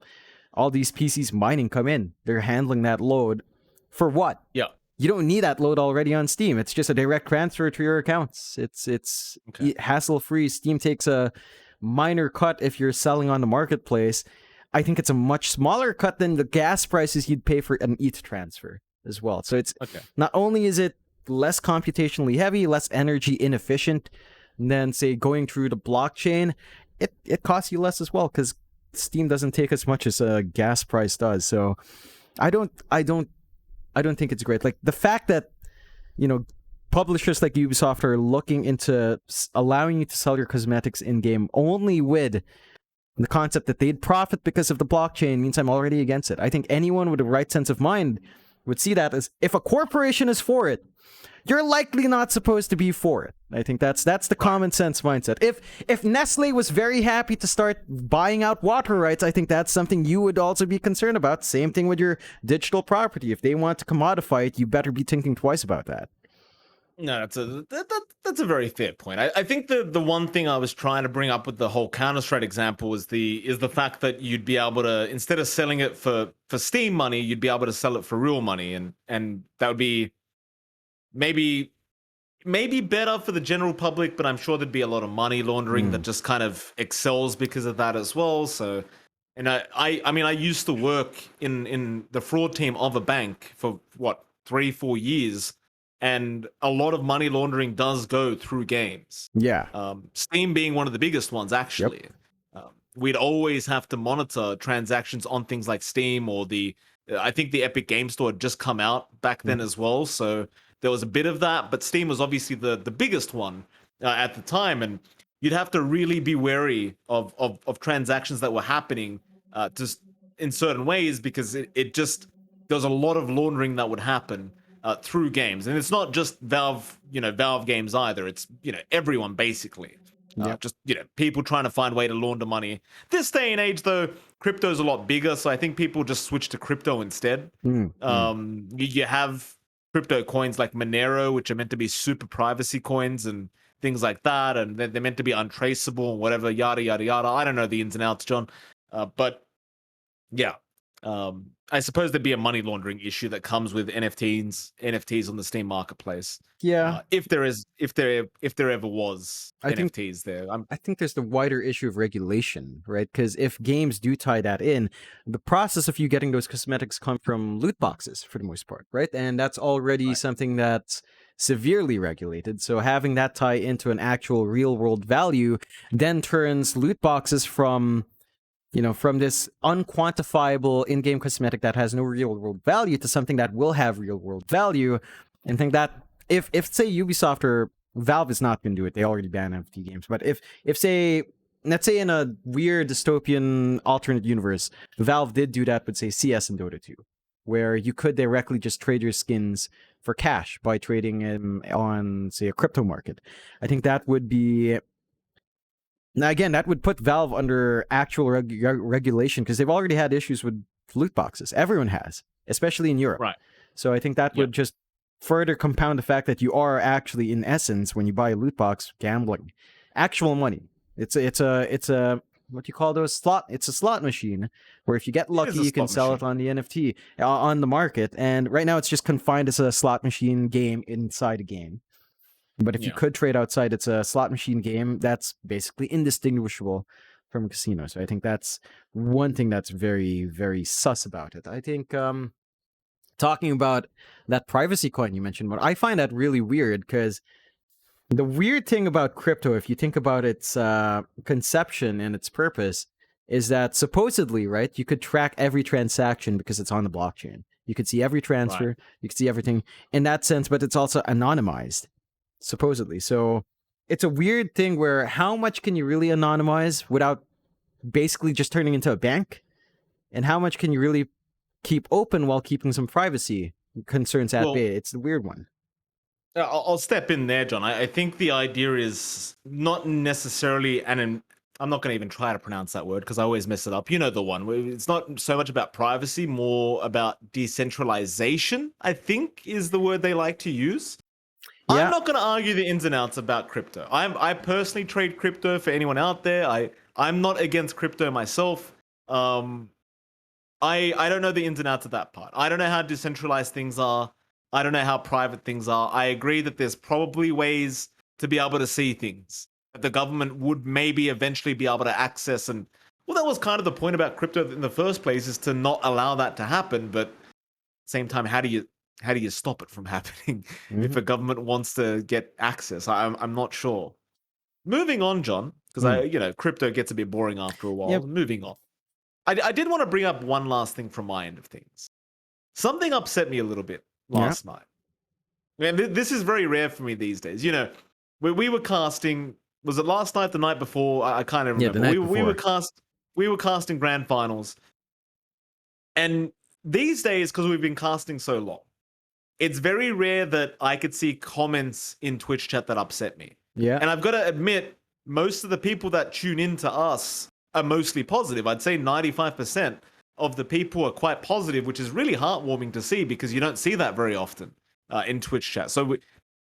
Speaker 1: all these PCs mining come in. They're handling that load for what?
Speaker 2: Yeah.
Speaker 1: you don't need that load already on Steam. It's just a direct transfer to your accounts. It's
Speaker 2: Okay.
Speaker 1: hassle-free. Steam takes a minor cut if you're selling on the marketplace. I think it's a much smaller cut than the gas prices you'd pay for an ETH transfer as well. So it's
Speaker 2: Okay.
Speaker 1: not only is it less computationally heavy, less energy inefficient than say going through the blockchain, it costs you less as well because Steam doesn't take as much as a gas price does. So I don't think it's great. Like the fact that, publishers like Ubisoft are looking into allowing you to sell your cosmetics in game only with the concept that they'd profit because of the blockchain means I'm already against it. I think anyone with a right sense of mind would see that as if a corporation is for it, you're likely not supposed to be for it. I think that's the common sense mindset. If Nestle was very happy to start buying out water rights, I think that's something you would also be concerned about. Same thing with your digital property. If they want to commodify it, you better be thinking twice about that.
Speaker 2: No, that's a very fair point. I think the one thing I was trying to bring up with the whole Counter-Strike example is the fact that you'd be able to, instead of selling it for Steam money, you'd be able to sell it for real money, and that would be maybe better for the general public, but I'm sure there'd be a lot of money laundering that just kind of excels because of that as well. So, and I mean, I used to work in the fraud team of a bank for what 3-4 years. And a lot of money laundering does go through games.
Speaker 1: Yeah.
Speaker 2: Steam being one of the biggest ones, actually. Yep. We'd always have to monitor transactions on things like Steam or I think the Epic Game Store had just come out back then as well. So there was a bit of that, but Steam was obviously the biggest one at the time. And you'd have to really be wary of transactions that were happening just in certain ways because it just, there's a lot of laundering that would happen. Through games, and it's not just Valve games either. It's everyone basically. Just people trying to find a way to launder money. This day and age, though, crypto's a lot bigger, so I think people just switch to crypto instead. You have crypto coins like Monero, which are meant to be super privacy coins and things like that, and they're meant to be untraceable and whatever, yada yada yada. I don't know the ins and outs, John, but yeah. I suppose there'd be a money laundering issue that comes with NFTs on the Steam marketplace.
Speaker 1: Yeah.
Speaker 2: If there ever was NFTs there.
Speaker 1: I think there's the wider issue of regulation, right? Because if games do tie that in, the process of you getting those cosmetics come from loot boxes for the most part, right? And that's already something that's severely regulated. So having that tie into an actual real world value then turns loot boxes from this unquantifiable in-game cosmetic that has no real-world value to something that will have real-world value. And think that if say Ubisoft or Valve is not going to do it, they already ban NFT games. But if say, let's say in a weird dystopian alternate universe, Valve did do that with say CS and Dota 2, where you could directly just trade your skins for cash by trading them on say a crypto market. I think that would be. Now, again, that would put Valve under actual regulation because they've already had issues with loot boxes. Everyone has, especially in Europe.
Speaker 2: Right.
Speaker 1: So I think that would just further compound the fact that you are actually, in essence, when you buy a loot box, gambling. Actual money. It's a what do you call those slot? It's a slot machine where if you get lucky, you can sell it on the NFT on the market. And right now, it's just confined as a slot machine game inside a game. But if you could trade outside, it's a slot machine game that's basically indistinguishable from a casino. So I think that's one thing that's very, very sus about it. I think talking about that privacy coin you mentioned, but I find that really weird because the weird thing about crypto, if you think about its conception and its purpose, is that supposedly, right, you could track every transaction because it's on the blockchain. You could see every transfer, you could see everything in that sense, but it's also anonymized. Supposedly. So it's a weird thing where how much can you really anonymize without basically just turning into a bank? And how much can you really keep open while keeping some privacy concerns at bay? It's the weird one.
Speaker 2: I'll step in there, John. I think the idea is not necessarily, and I'm not going to even try to pronounce that word because I always mess it up. You know the one. It's not so much about privacy, more about decentralization, I think is the word they like to use. Yeah. I'm not going to argue the ins and outs about crypto. I personally trade crypto for anyone out there. I'm not against crypto myself. I don't know the ins and outs of that part. I don't know how decentralized things are. I don't know how private things are. I agree that there's probably ways to be able to see things that the government would maybe eventually be able to access. And well, that was kind of the point about crypto in the first place, is to not allow that to happen. But at the same time, how do you stop it from happening if a government wants to get access? I'm not sure. Moving on, John, because crypto gets a bit boring after a while.
Speaker 1: Yep.
Speaker 2: Moving on. I did want to bring up one last thing from my end of things. Something upset me a little bit last night. And this is very rare for me these days. You know, we were casting. Was it last night? The night before? I can't even remember.
Speaker 1: Yeah, the night before.
Speaker 2: We were casting grand finals, and these days, because we've been casting so long, it's very rare that I could see comments in Twitch chat that upset me.
Speaker 1: Yeah.
Speaker 2: And I've got to admit, most of the people that tune into us are mostly positive. I'd say 95% of the people are quite positive, which is really heartwarming to see, because you don't see that very often in Twitch chat. So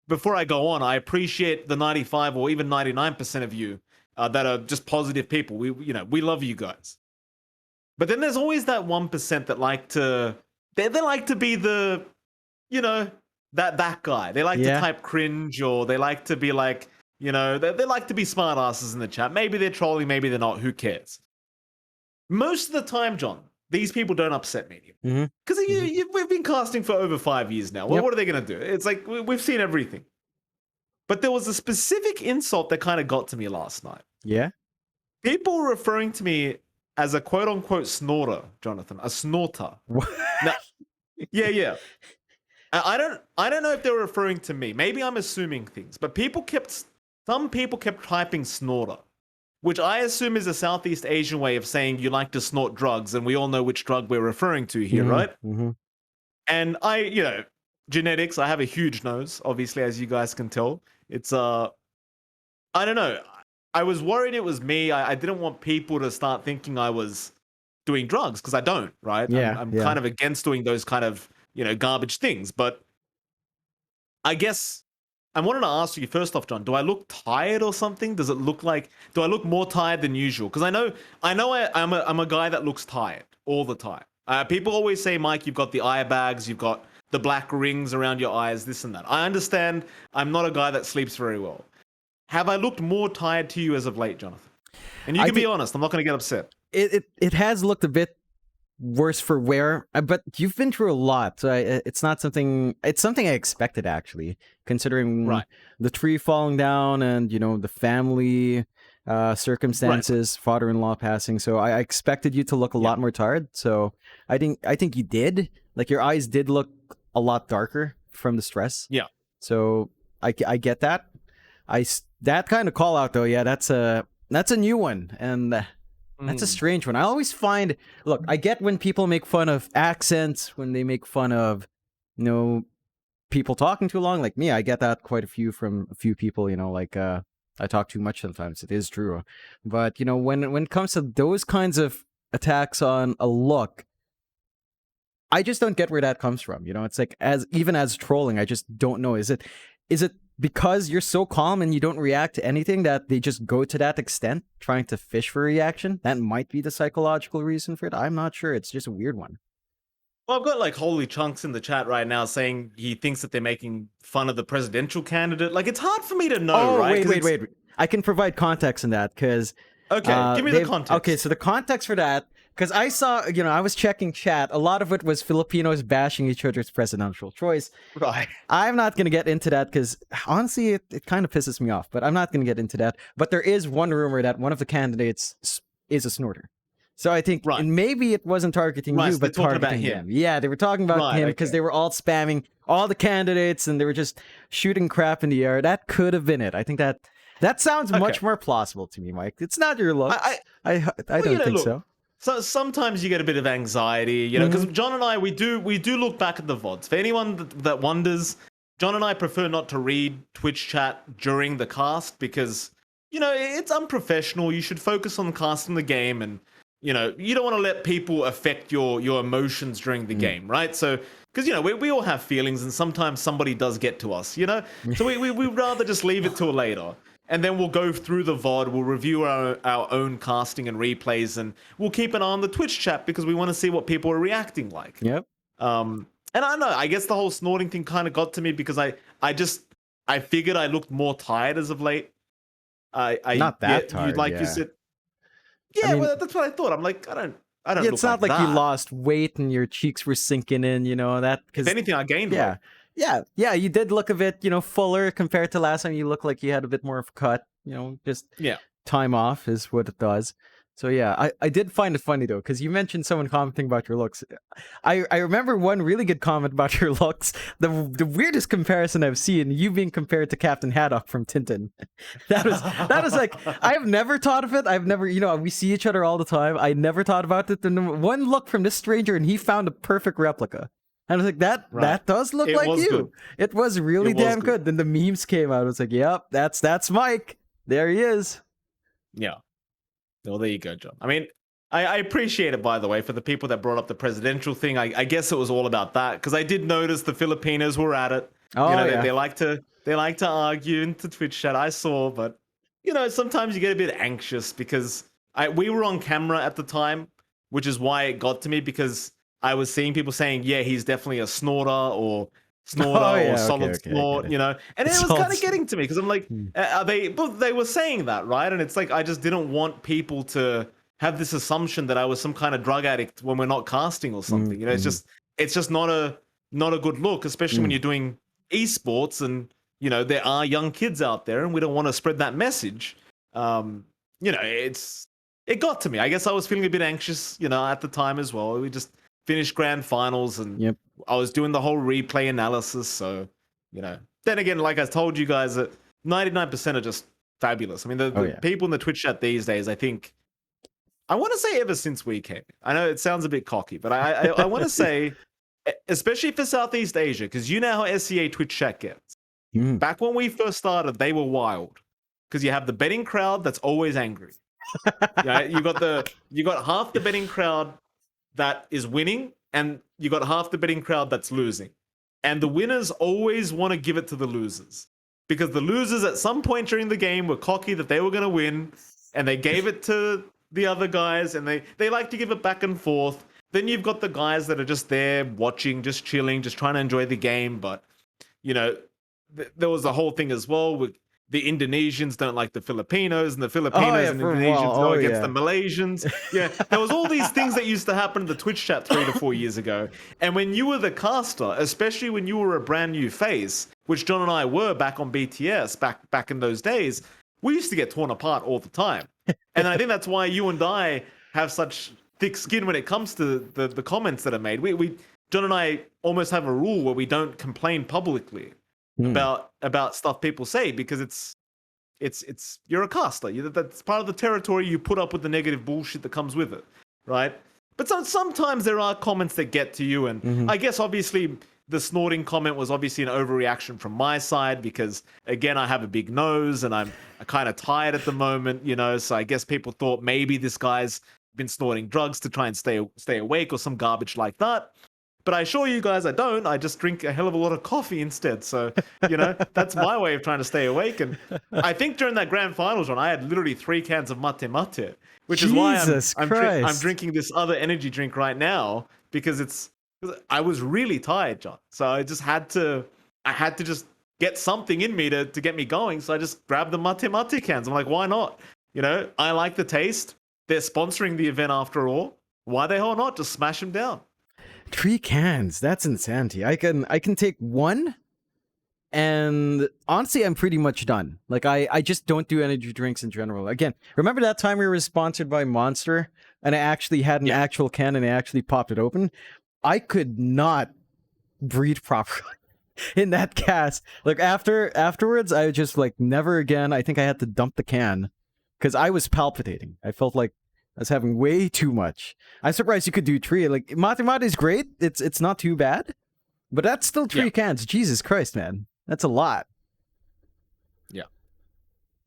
Speaker 2: before I go on, I appreciate the 95 or even 99% of you that are just positive people. We love you guys. But then there's always that 1% that like to they like to be the that guy. They like to type cringe, or they like to be like, they like to be smartasses in the chat. Maybe they're trolling, maybe they're not. Who cares? Most of the time, John, these people don't upset me anymore. Because we've been casting for over 5 years now. Well, what are they going to do? It's like we've seen everything. But there was a specific insult that kind of got to me last night.
Speaker 1: Yeah?
Speaker 2: People were referring to me as a quote-unquote snorter, Jonathan. A snorter. Now, yeah. I don't know if they were referring to me. Maybe I'm assuming things. But some people kept typing snorter, which I assume is a Southeast Asian way of saying you like to snort drugs, and we all know which drug we're referring to here, right? And genetics, I have a huge nose, obviously, as you guys can tell. It's, I don't know. I was worried it was me. I didn't want people to start thinking I was doing drugs, because I don't, right? I'm kind of against doing those kind of, garbage things. But I guess I wanted to ask you first off, John, do I look tired or something? Do I look more tired than usual? Because I know I'm a guy that looks tired all the time. People always say, Mike, you've got the eye bags, you've got the black rings around your eyes, this and that. I understand I'm not a guy that sleeps very well. Have I looked more tired to you as of late, Jonathan? And you can be honest, I'm not going to get upset.
Speaker 1: It has looked a bit worse for wear, but you've been through a lot. So it's something I expected, actually, considering the tree falling down and, the family circumstances, father-in-law passing. So I expected you to look a lot more tired. So I think you did. Like, your eyes did look a lot darker from the stress.
Speaker 2: Yeah.
Speaker 1: So I get that. That kind of call out though, that's a new one, and that's a strange one. I always find, look, I get when people make fun of accents, when they make fun of, people talking too long. Like me, I get that quite a few from a few people. I talk too much sometimes. It is true, but when it comes to those kinds of attacks on a look, I just don't get where that comes from. It's like, even as trolling, I just don't know. Is it because you're so calm and you don't react to anything that they just go to that extent, trying to fish for a reaction? That might be the psychological reason for it. I'm not sure. It's just a weird one.
Speaker 2: Well, I've got like Holy Chunks in the chat right now saying he thinks that they're making fun of the presidential candidate. Like, it's hard for me to know, right?
Speaker 1: Wait. I can provide context in that, because...
Speaker 2: Okay, give me the context.
Speaker 1: Okay, so the context for that, because I saw, I was checking chat. A lot of it was Filipinos bashing each other's presidential choice.
Speaker 2: Right.
Speaker 1: I'm not going to get into that, because honestly, it kind of pisses me off. But I'm not going to get into that. But there is one rumor that one of the candidates is a snorter. So I think and maybe it wasn't targeting you, but targeting him. Yeah, they were talking about him because they were all spamming all the candidates, and they were just shooting crap in the air. That could have been it. I think that sounds much more plausible to me, Mike. It's not your look. I don't think so.
Speaker 2: So sometimes you get a bit of anxiety, because John and I, we do look back at the VODs. For anyone that wonders, John and I prefer not to read Twitch chat during the cast, because, it's unprofessional. You should focus on casting the game, and, you don't want to let people affect your emotions during the game, right? So, because, we all have feelings, and sometimes somebody does get to us, So we'd rather just leave it till later. And then we'll go through the VOD, we'll review our own casting and replays, and we'll keep an eye on the Twitch chat, because we want to see what people are reacting like.
Speaker 1: Yep.
Speaker 2: And I don't know, I guess the whole snorting thing kind of got to me because I figured I looked more tired as of late.
Speaker 1: Not
Speaker 2: Yeah,
Speaker 1: that
Speaker 2: you
Speaker 1: hard,
Speaker 2: like you
Speaker 1: yeah.
Speaker 2: said,
Speaker 1: I
Speaker 2: yeah,
Speaker 1: mean,
Speaker 2: well, that's what I thought. I'm like, I don't
Speaker 1: yeah,
Speaker 2: look
Speaker 1: it's not
Speaker 2: like
Speaker 1: like you
Speaker 2: that.
Speaker 1: lost weight and your cheeks were sinking in, that
Speaker 2: If
Speaker 1: because
Speaker 2: anything, I gained weight.
Speaker 1: yeah, yeah, you did look a bit, fuller compared to last time. You look like you had a bit more of a cut, just
Speaker 2: Yeah.
Speaker 1: time off is what it does. So yeah, I did find it funny though, because you mentioned someone commenting about your looks. I remember one really good comment about your looks. The weirdest comparison I've seen, you being compared to Captain Haddock from Tintin. That was like, I've never thought of it. I've never, we see each other all the time. I never thought about it. And one look from this stranger, and he found a perfect replica. And I was like, that
Speaker 2: Right.
Speaker 1: that does look
Speaker 2: It
Speaker 1: like
Speaker 2: was good.
Speaker 1: you. It was really
Speaker 2: It was
Speaker 1: damn
Speaker 2: good.
Speaker 1: good. Then the memes came out. I was like, yep, that's Mike. There he is.
Speaker 2: Yeah. Well, there you go, John. I mean, I appreciate it, by the way, for the people that brought up the presidential thing. I guess it was all about that because I did notice the Filipinos were at it.
Speaker 1: Oh
Speaker 2: They,
Speaker 1: yeah.
Speaker 2: they like to argue into Twitch chat. I saw, but sometimes you get a bit anxious because we were on camera at the time, which is why it got to me because I was seeing people saying, yeah, he's definitely a snorter
Speaker 1: Oh
Speaker 2: or
Speaker 1: yeah. Okay.
Speaker 2: solid
Speaker 1: Okay. I get
Speaker 2: snort,
Speaker 1: it.
Speaker 2: and it was
Speaker 1: Solid
Speaker 2: kind of getting to me because I'm like,
Speaker 1: Hmm.
Speaker 2: are they? But they were saying that, right? And it's like I just didn't want people to have this assumption that I was some kind of drug addict when we're not casting or something.
Speaker 1: Mm-hmm.
Speaker 2: It's just not a good look, especially when
Speaker 1: Mm.
Speaker 2: you're doing esports and there are young kids out there, and we don't want to spread that message. It got to me. I guess I was feeling a bit anxious, at the time as well. We just finished grand finals, and
Speaker 1: Yep.
Speaker 2: I was doing the whole replay analysis. So, then again, like I told you guys, that 99% are just fabulous. I mean,
Speaker 1: Oh
Speaker 2: the
Speaker 1: yeah.
Speaker 2: people in the Twitch chat these days, I think, I want to say ever since we came. I know it sounds a bit cocky, but I want to say, especially for Southeast Asia, because you know how SEA Twitch chat gets.
Speaker 1: Mm.
Speaker 2: Back when we first started, they were wild because you have the betting crowd that's always angry. You got half the betting crowd that is winning, and you got half the betting crowd that's losing. And the winners always want to give it to the losers because the losers at some point during the game were cocky that they were going to win, and they gave it to the other guys, and they like to give it back and forth. Then you've got the guys that are just there watching, just chilling, just trying to enjoy the game. But there was a whole thing as well with the Indonesians don't like the Filipinos, and the
Speaker 1: Oh
Speaker 2: Filipinos
Speaker 1: yeah.
Speaker 2: and
Speaker 1: For a while.
Speaker 2: Indonesians go
Speaker 1: Oh
Speaker 2: against the
Speaker 1: yeah.
Speaker 2: Malaysians. Yeah, there was all these things that used to happen in the Twitch chat 3 to 4 years ago. And when you were the caster, especially when you were a brand new face, which John and I were back on BTS back in those days, we used to get torn apart all the time. And I think that's why you and I have such thick skin when it comes to the comments that are made. We John and I almost have a rule where we don't complain publicly
Speaker 1: Mm.
Speaker 2: about stuff people say because it's you're a caster. That's part of the territory. You put up with the negative bullshit that comes with it, right? But sometimes there are comments that get to you, and
Speaker 1: Mm-hmm.
Speaker 2: I guess obviously the snorting comment was obviously an overreaction from my side because again I have a big nose and I'm kind of tired at the moment, So I guess people thought maybe this guy's been snorting drugs to try and stay awake or some garbage like that. But I assure you guys, I don't. I just drink a hell of a lot of coffee instead. So, that's my way of trying to stay awake. And I think during that grand finals run, I had literally 3 cans of mate mate, which is why
Speaker 1: Jesus
Speaker 2: I'm
Speaker 1: Christ.
Speaker 2: drinking this other energy drink right now because I was really tired, John. So I had to just get something in me to get me going. So I just grabbed the mate mate cans. I'm like, why not? I like the taste. They're sponsoring the event after all. Why the hell not? Just smash them down.
Speaker 1: 3 cans. That's insanity. I can take one, and honestly, I'm pretty much done. Like I just don't do energy drinks in general. Again, remember that time we were sponsored by Monster, and I actually had an
Speaker 2: Yeah.
Speaker 1: actual can and I actually popped it open? I could not breathe properly in that cast. Like afterwards, I just like never again. I think I had to dump the can because I was palpitating. I felt like I was having way too much. I'm surprised you could do 3. Like Mate is great. It's not too bad, but that's still 3
Speaker 2: Yeah.
Speaker 1: cans. Jesus Christ, man, that's a lot.
Speaker 2: Yeah.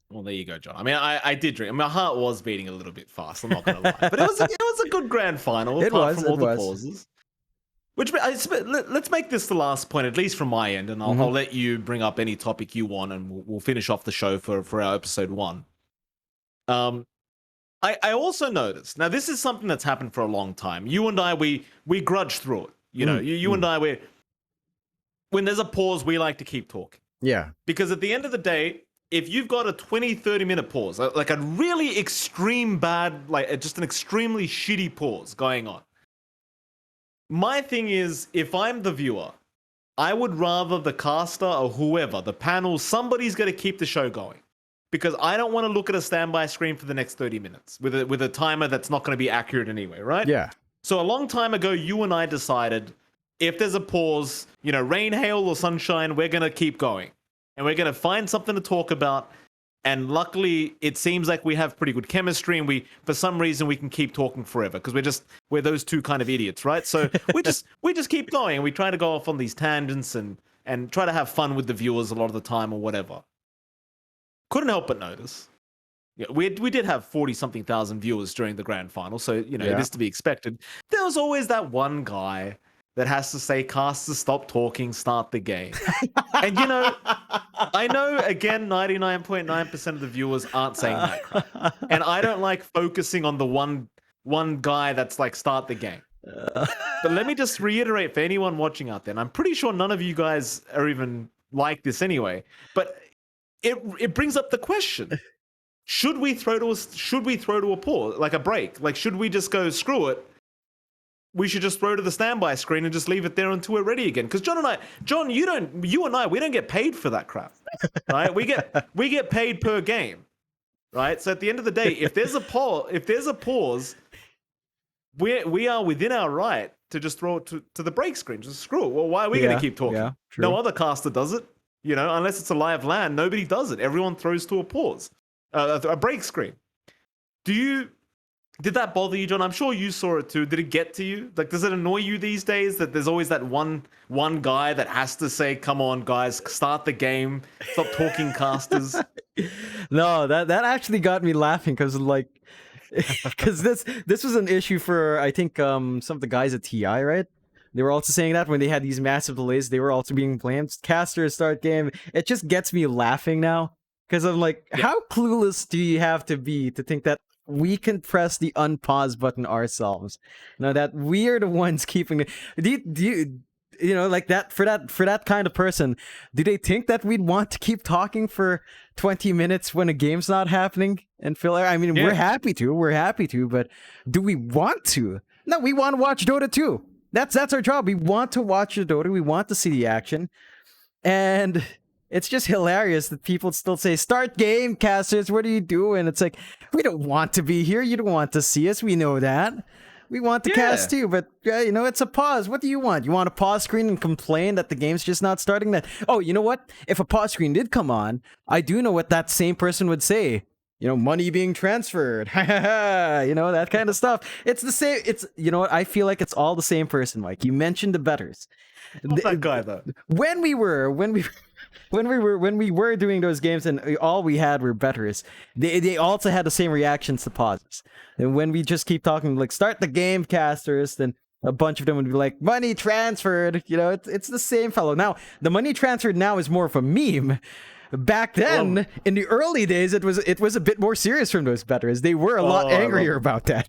Speaker 2: Well, there you go, John. I mean, I did drink. I mean, my heart was beating a little bit fast. I'm not gonna lie, but it was a good grand final
Speaker 1: It
Speaker 2: apart
Speaker 1: was.
Speaker 2: from
Speaker 1: It
Speaker 2: all the
Speaker 1: was.
Speaker 2: pauses. Let's make this the last point, at least from my end, and I'll let you bring up any topic you want, and we'll finish off the show for our episode 1. I also noticed, now this is something that's happened for a long time. You and I, we grudge through it. You and I, when there's a pause, we like to keep talking.
Speaker 1: Yeah.
Speaker 2: Because at the end of the day, if you've got a 20, 30-minute pause, like a really extreme bad, like just an extremely shitty pause going on, my thing is, if I'm the viewer, I would rather the caster or whoever, the panel, somebody's going to keep the show going. Because I don't want to look at a standby screen for the next 30 minutes with a timer that's not going to be accurate anyway, right?
Speaker 1: Yeah.
Speaker 2: So a long time ago, you and I decided if there's a pause, rain, hail, or sunshine, we're going to keep going. And we're going to find something to talk about. And luckily, it seems like we have pretty good chemistry, and for some reason, we can keep talking forever because we're those two kind of idiots, right? So we just keep going, and we try to go off on these tangents and try to have fun with the viewers a lot of the time or whatever. Couldn't help but notice. Yeah, we did have 40-something thousand viewers during the grand final, so it is to be expected. There was always that one guy that has to say, casters, stop talking, start the game. And I know, again, 99.9% of the viewers aren't saying that crap. And I don't like focusing on the one guy that's like, start the game. But let me just reiterate for anyone watching out there, and I'm pretty sure none of you guys are even like this anyway, but it brings up the question. Should we throw to a pause, like a break? Like, should we just go, screw it? We should just throw to the standby screen and just leave it there until we're ready again. Because John, you and I, we don't get paid for that crap, right? We get paid per game, right? So at the end of the day, if there's a pause, we are within our right to just throw it to the break screen. Just screw it. Well, why are we going to keep talking?
Speaker 1: Yeah, true.
Speaker 2: No other caster does it, unless it's a live LAN. Nobody does it. Everyone throws to a pause. A break screen. Did that bother you, John? I'm sure you saw it too. Did it get to you? Like, does it annoy you these days that there's always that one guy that has to say, "Come on, guys, start the game. Stop talking, casters."
Speaker 1: No, that actually got me laughing because this was an issue for, I think, some of the guys at TI, right? They were also saying that when they had these massive delays, they were also being blamed. Casters start game. It just gets me laughing now. Because I'm like, how clueless do you have to be to think that we can press the unpause button ourselves? That we are the ones keeping it. Do you like that for that kind of person? Do they think that we'd want to keep talking for 20 minutes when a game's not happening? And feel, I mean, we're happy to, but do we want to? No, we want to watch Dota too. That's our job. We want to watch the Dota. We want to see the action, and it's just hilarious that people still say, start game, casters, what are you doing? It's like, we don't want to be here. You don't want to see us. We know that. We want to cast too, but it's a pause. What do you want? You want a pause screen and complain that the game's just not starting? That, oh, you know what? If a pause screen did come on, I do know what that same person would say. Money being transferred. That kind of stuff. It's the same. It's, what? I feel like it's all the same person, Mike. You mentioned the betters.
Speaker 2: What's that guy, though?
Speaker 1: When we were doing those games and all we had were betters, they also had the same reactions to pauses. And when we just keep talking, like, start the game, casters, then a bunch of them would be like, money transferred. It's the same fellow. Now, the money transferred now is more of a meme. Back then, in the early days, it was a bit more serious from those betters. They were a lot angrier about that,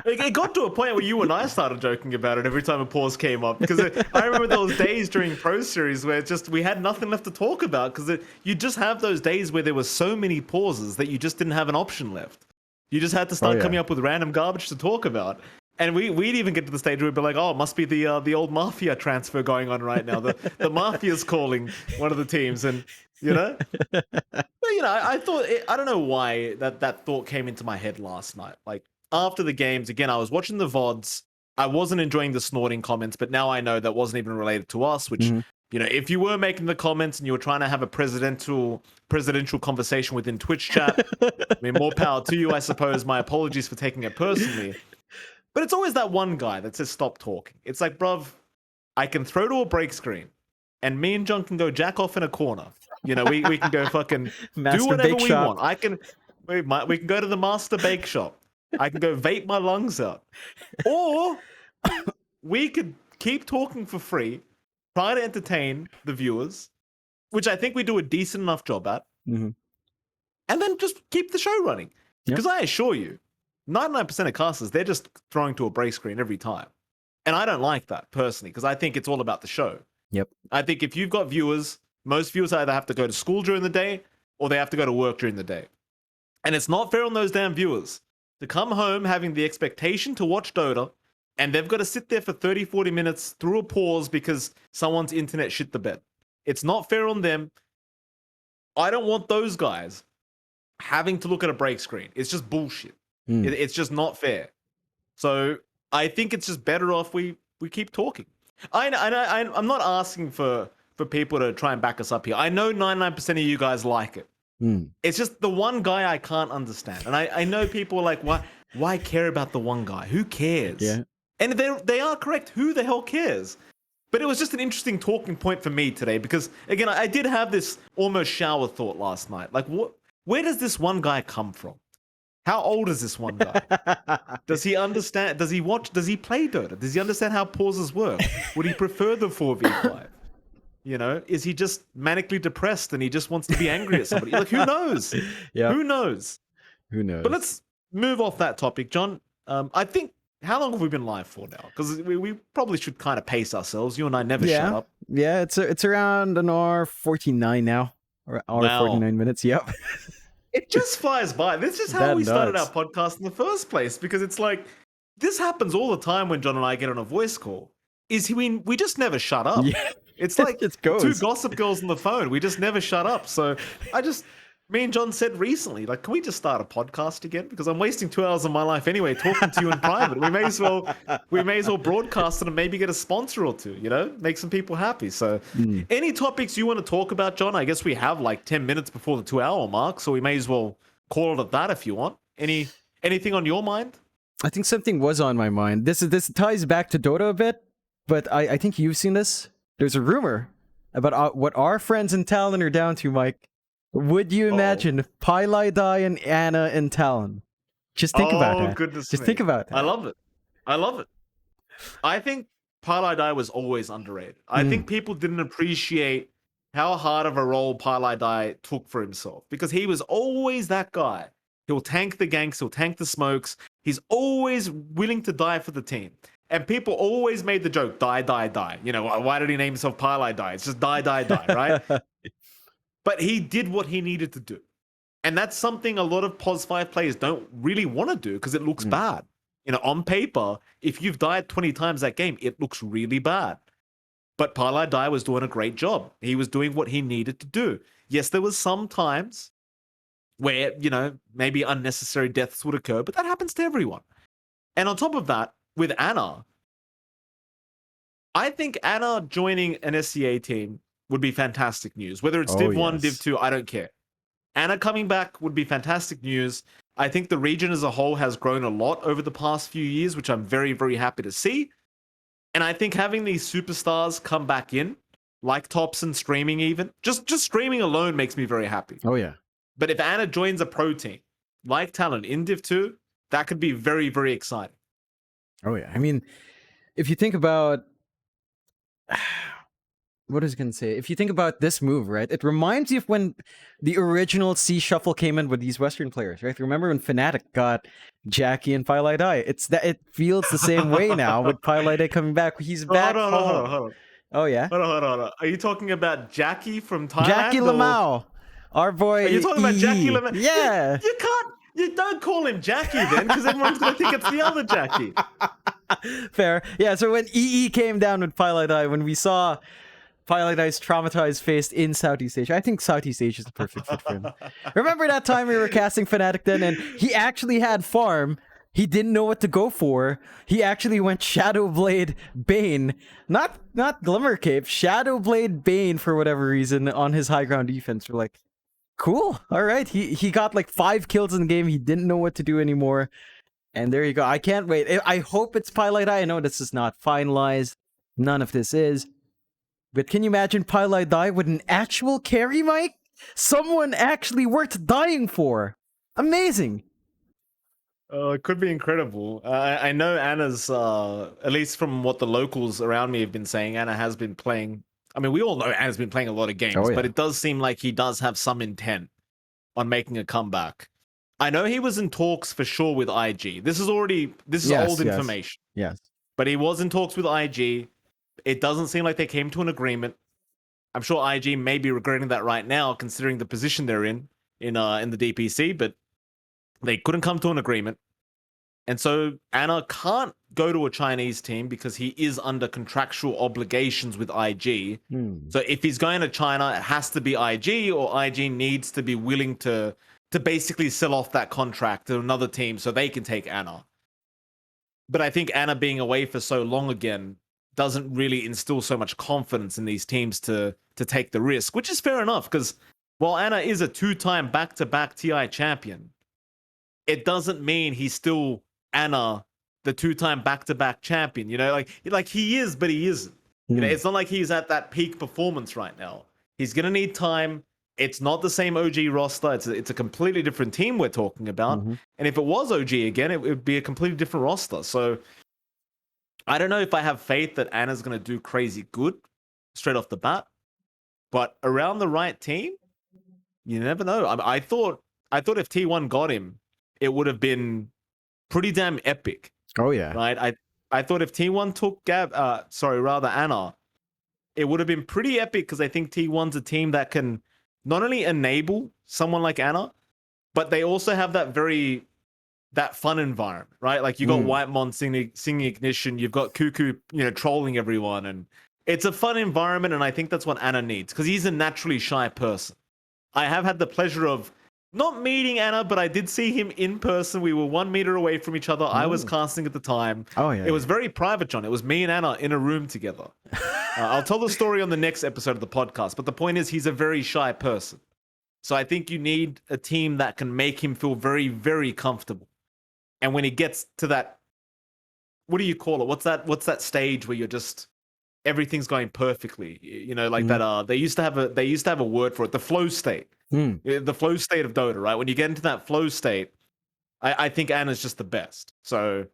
Speaker 2: It got to a point where you and I started joking about it every time a pause came up. Because I remember those days during Pro Series where we had nothing left to talk about. Because you just have those days where there were so many pauses that you just didn't have an option left. You just had to start coming up with random garbage to talk about. And we'd even get to the stage where we'd be like, oh, it must be the old Mafia transfer going on right now. The Mafia's calling one of the teams, and But I thought I don't know why that thought came into my head last night. Like, after the games, again, I was watching the VODs. I wasn't enjoying the snorting comments, but now I know that wasn't even related to us, which, if you were making the comments and you were trying to have a presidential conversation within Twitch chat, I mean, more power to you, I suppose. My apologies for taking it personally. But it's always that one guy that says, stop talking. It's like, bruv, I can throw to a break screen and me and John can go jack off in a corner. We can go fucking do whatever we want. We can go to the master bake shop. I can go vape my lungs out. Or we could keep talking for free, try to entertain the viewers, which I think we do a decent enough job at, and then just keep the show running. Because I assure you, 99% of casters, they're just throwing to a break screen every time. And I don't like that, personally, because I think it's all about the show.
Speaker 1: Yep.
Speaker 2: I think if you've got viewers, most viewers either have to go to school during the day or they have to go to work during the day. And it's not fair on those damn viewers to come home having the expectation to watch Dota, and they've got to sit there for 30, 40 minutes through a pause because someone's internet shit the bed. It's not fair on them. I don't want those guys having to look at a break screen. It's just bullshit. It's just not fair. So I think it's just better off we keep talking. I'm not asking for people to try and back us up here. I know 99% of you guys like it. It's just the one guy I can't understand. And I know people are like, why care about the one guy? Who cares? Yeah. And they are correct. Who the hell cares? But it was just an interesting talking point for me today because, again, I did have this almost shower thought last night. Like, where does this one guy come from? How old is this one guy? Does he understand? Does he watch? Does he play Dota? Does he understand how pauses work? Would he prefer the 4v5? You know, is he just manically depressed and he just wants to be angry at somebody? Like, who knows?
Speaker 1: Yeah.
Speaker 2: Who knows?
Speaker 1: Who knows?
Speaker 2: But let's move off that topic, John. I think, how long have we been live for now? Because we probably should kind of pace ourselves. You and I never shut up.
Speaker 1: Yeah, it's around an hour 49 now. Or hour 49 minutes, yep.
Speaker 2: It just flies by. This is how we started our podcast in the first place, because it's like, this happens all the time when John and I get on a voice call. We just never shut up. Yeah. It's like two gossip girls on the phone. We just never shut up. So me and John said recently, like, can we just start a podcast again? Because I'm wasting 2 hours of my life anyway talking to you in private. We may as well broadcast it and maybe get a sponsor or two, you know, make some people happy. So any topics you want to talk about, John? I guess we have like 10 minutes before the 2 hour mark, so we may as well call it at that if you want. Anything on your mind?
Speaker 1: I think something was on my mind. This ties back to Dota a bit, but I think you've seen this. There's a rumor about what our friends in Talon are down to, Mike. Would you imagine Pylai and Anna in Talon? Just think about that.
Speaker 2: Goodness
Speaker 1: Just
Speaker 2: me.
Speaker 1: think about that.
Speaker 2: I love it. I think Pylai was always underrated. I think people didn't appreciate how hard of a role Pylai took for himself, because he was always that guy. He'll tank the ganks, he'll tank the smokes. He's always willing to die for the team. And people always made the joke, die, die, die. You know, why did he name himself Pylai? It's just die, die, die, right? But he did what he needed to do. And that's something a lot of POS 5 players don't really want to do because it looks bad. You know, on paper, if you've died 20 times that game, it looks really bad. But Pylai was doing a great job. He was doing what he needed to do. Yes, there was some times where, you know, maybe unnecessary deaths would occur, but that happens to everyone. And on top of that, with Anna, I think Anna joining an SCA team would be fantastic news. Whether it's Div 1, Div 2, I don't care. Anna coming back would be fantastic news. I think the region as a whole has grown a lot over the past few years, which I'm very, very happy to see. And I think having these superstars come back in, like Thompson streaming even, just streaming alone makes me very happy.
Speaker 1: Oh, yeah.
Speaker 2: But if Anna joins a pro team, like Talon in Div 2, that could be very, very exciting.
Speaker 1: Oh, yeah. I mean, if you think about... What was I going to say? If you think about this move, right? It reminds you of when the original C Shuffle came in with these Western players, right? Remember when Fnatic got Jackie and Pylai? It feels the same way now with Pylai coming back. He's back home. Hold on. Oh, yeah?
Speaker 2: Hold on. Are you talking about Jackie from Thailand?
Speaker 1: Jackie Lamau. Our boy.
Speaker 2: Are you talking about Jackie Lamau?
Speaker 1: Yeah.
Speaker 2: You don't call him Jackie then, because everyone's going to think it's the other Jackie.
Speaker 1: Fair. Yeah, so when EE came down with Pylai, when we saw Pylai's traumatized face in Southeast Asia, I think Southeast Asia is the perfect fit for him. Remember that time we were casting Fnatic then, and he actually had farm. He didn't know what to go for. He actually went Shadowblade Bane. Not Glimmer Cape, Shadowblade Bane for whatever reason on his high ground defense. We're like, cool. All right. He got like 5 kills in the game. He didn't know what to do anymore. And there you go. I can't wait. I hope it's Pylai. I know this is not finalized. None of this is. But can you imagine Pylai with an actual carry, Mike? Someone actually worth dying for. Amazing.
Speaker 2: It could be incredible. I know Anna's, at least from what the locals around me have been saying, Anna has been playing. I mean, we all know Anna's been playing a lot of games, but it does seem like he does have some intent on making a comeback. I know he was in talks for sure with IG. This is old information.
Speaker 1: Yes.
Speaker 2: But he was in talks with IG. It doesn't seem like they came to an agreement. I'm sure IG may be regretting that right now, considering the position they're in the DPC, but they couldn't come to an agreement. And so Anna can't go to a Chinese team because he is under contractual obligations with IG. So if he's going to China, it has to be IG, or IG needs to be willing to basically sell off that contract to another team so they can take Anna. But I think Anna being away for so long again doesn't really instill so much confidence in these teams to take the risk, which is fair enough, because while Anna is a 2-time back-to-back TI champion, it doesn't mean he's still Anna, the 2-time back-to-back champion. You know, like he is, but he isn't. You know, it's not like he's at that peak performance right now. He's gonna need time. It's not the same OG roster. It's a completely different team we're talking about. And if it was OG again, it would be a completely different roster. So I don't know if I have faith that Anna's gonna do crazy good straight off the bat. But around the right team, you never know. I thought if T1 got him, it would have been pretty damn epic.
Speaker 1: Oh yeah.
Speaker 2: Right? I thought if T1 took Anna, it would have been pretty epic, because I think T1's a team that can not only enable someone like Anna, but they also have that fun environment, right? Like you got Whitemon singing Ignition, you've got Cuckoo, trolling everyone, and it's a fun environment, and I think that's what Anna needs, because he's a naturally shy person. I have had the pleasure of not meeting Anna, but I did see him in person. We were 1 meter away from each other. I was casting at the time.
Speaker 1: Oh yeah.
Speaker 2: It was very private, John. It was me and Anna in a room together. I'll tell the story on the next episode of the podcast, but the point is he's a very shy person. So I think you need a team that can make him feel very, very comfortable. And when he gets to that, what do you call it? What's that stage where you're just everything's going perfectly? That they used to have a word for it, the flow state. The flow state of Dota, right? When you get into that flow state, I think Anna's just the best. So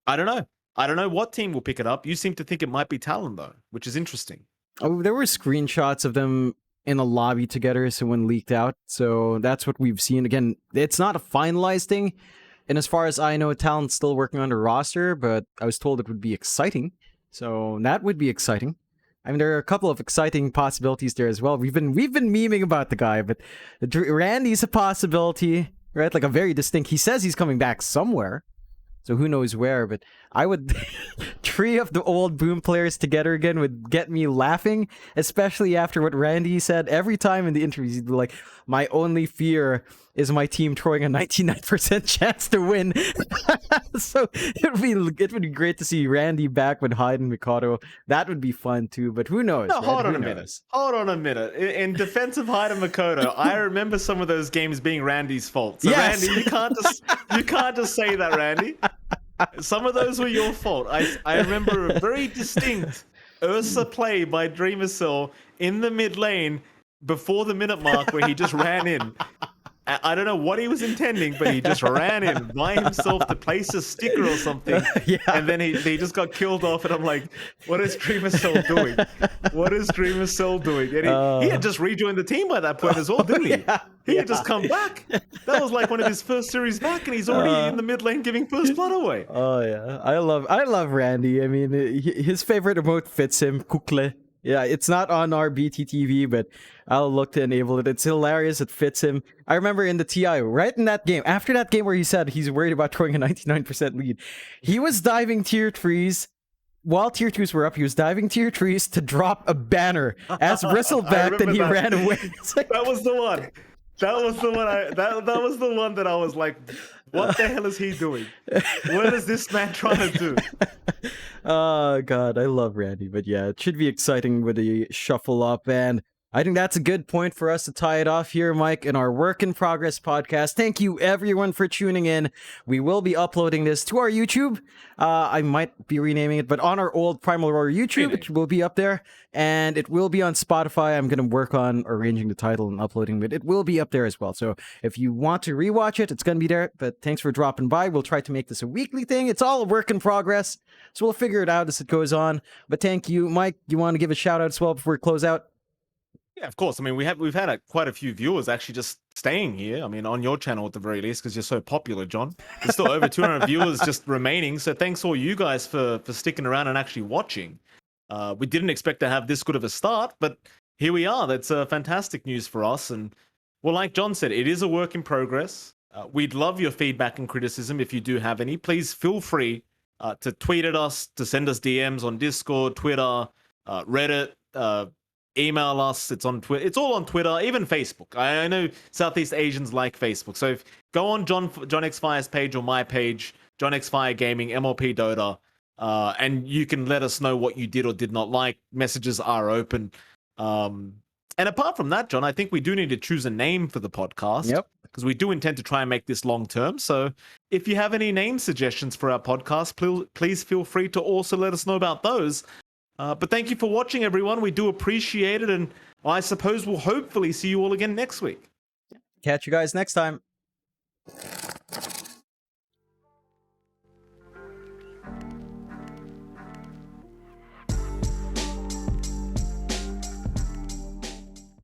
Speaker 2: I don't know. I don't know what team will pick it up. You seem to think it might be Talon, though, which is interesting.
Speaker 1: Oh, there were screenshots of them in a lobby together, someone leaked out. So that's what we've seen. Again, it's not a finalized thing. And as far as I know, Talon's still working on the roster, but I was told it would be exciting. So that would be exciting. I mean, there are a couple of exciting possibilities there as well. We've been memeing about the guy, but Randy's a possibility, right? Like a very distinct. He says he's coming back somewhere, so who knows where? But I would three of the old Boom players together again would get me laughing, especially after what Randy said every time in the interviews. He'd be like, "My only fear is my team throwing a 99% chance to win." So it would be great to see Randy back with Hyde and Mikado. That would be fun too. But who knows?
Speaker 2: No,
Speaker 1: right?
Speaker 2: hold on a minute. In defense of Hyde and Mikado, I remember some of those games being Randy's fault. So
Speaker 1: yes!
Speaker 2: Randy, you can't just say that, Randy. Some of those were your fault. I remember a very distinct Ursa play by Dreamercell in the mid lane before the minute mark where he just ran in. I don't know what he was intending, but he just ran in by himself to place a sticker or something.
Speaker 1: Yeah.
Speaker 2: And then he just got killed off. And I'm like, what is Dreamercell doing? What is Dreamercell doing? And he had just rejoined the team by that point as well, didn't he?
Speaker 1: Yeah.
Speaker 2: He had just come back. That was like one of his first series back, and he's already in the mid lane giving first blood away.
Speaker 1: Oh yeah, I love Randy. I mean, his favorite emote fits him. Kukle. Yeah, it's not on our BTTV, but I'll look to enable it. It's hilarious. It fits him. I remember in the TI, right in that game, after that game where he said he's worried about throwing a 99% lead, he was diving tier 3s. While tier 2s were up, he was diving tier 3s to drop a banner as bristleback, and he ran away. Like,
Speaker 2: that was the one. That was the one. That was the one that I was like, what the hell is he doing? What is this man trying to do?
Speaker 1: Oh god, I love Randy, but yeah, it should be exciting with the shuffle up, and I think that's a good point for us to tie it off here, Mike, in our Work in Progress podcast. Thank you everyone for tuning in. We will be uploading this to our YouTube. I might be renaming it, but on our old Primal Roar YouTube, it will be up there, and it will be on Spotify. I'm going to work on arranging the title and uploading it. It will be up there as well. So if you want to rewatch it, it's going to be there. But thanks for dropping by. We'll try to make this a weekly thing. It's all a work in progress, so we'll figure it out as it goes on. But thank you, Mike. You want to give a shout out as well before we close out?
Speaker 2: Yeah, of course. I mean, we've had quite a few viewers actually just staying here. I mean, on your channel at the very least, because you're so popular, John. There's still over 200 viewers just remaining. So thanks all you guys for sticking around and actually watching. We didn't expect to have this good of a start, but here we are. That's fantastic news for us. And well, like John said, it is a work in progress. We'd love your feedback and criticism if you do have any. Please feel free to tweet at us, to send us DMs on Discord, Twitter, Reddit. Email us. It's on Twitter. It's all on Twitter, even Facebook. I know Southeast Asians like Facebook. So go on John X Fire's page or my page, John X Fire Gaming, MLP Dota, and you can let us know what you did or did not like. Messages are open. And apart from that, John, I think we do need to choose a name for the podcast.
Speaker 1: Yep.
Speaker 2: Because we do intend to try and make this long term. So if you have any name suggestions for our podcast, please feel free to also let us know about those. But thank you for watching, everyone. We do appreciate it. And I suppose we'll hopefully see you all again next week.
Speaker 1: Catch you guys next time.